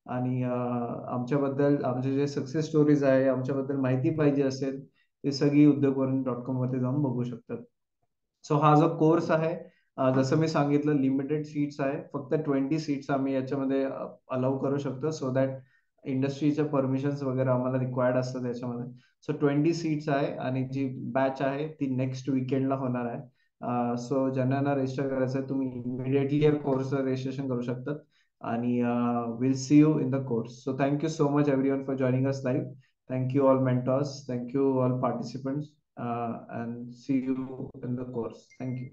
आणि आमच्याबद्दल आमचे जे सक्सेस स्टोरीज आहे, आमच्याबद्दल माहिती पाहिजे असेल ते सगळी udyogvardhini.com वरती जाऊन बघू शकतात. सो हा जो कोर्स आहे, जसं मी सांगितलं, लिमिटेड सीट्स आहे. फक्त 20 सीट्स आम्ही याच्यामध्ये अलाउ करू शकतो, सो दॅट इंडस्ट्रीच्या परमिशन्स वगैरे आम्हाला रिक्वायर्ड असतात याच्यामध्ये. सो 20 सीट्स आहे आणि जी बॅच आहे ती नेक्स्ट वीकेंडला होणार आहे. सो ज्यांना रजिस्टर करायचं आहे तुम्ही इमिडिएटली या कोर्सवर रजिस्ट्रेशन करू शकतात. आणि will see you in the course. So thank you so much everyone for joining us live. Thank you all mentors. Thank you all participants. And see you in the course. Thank you.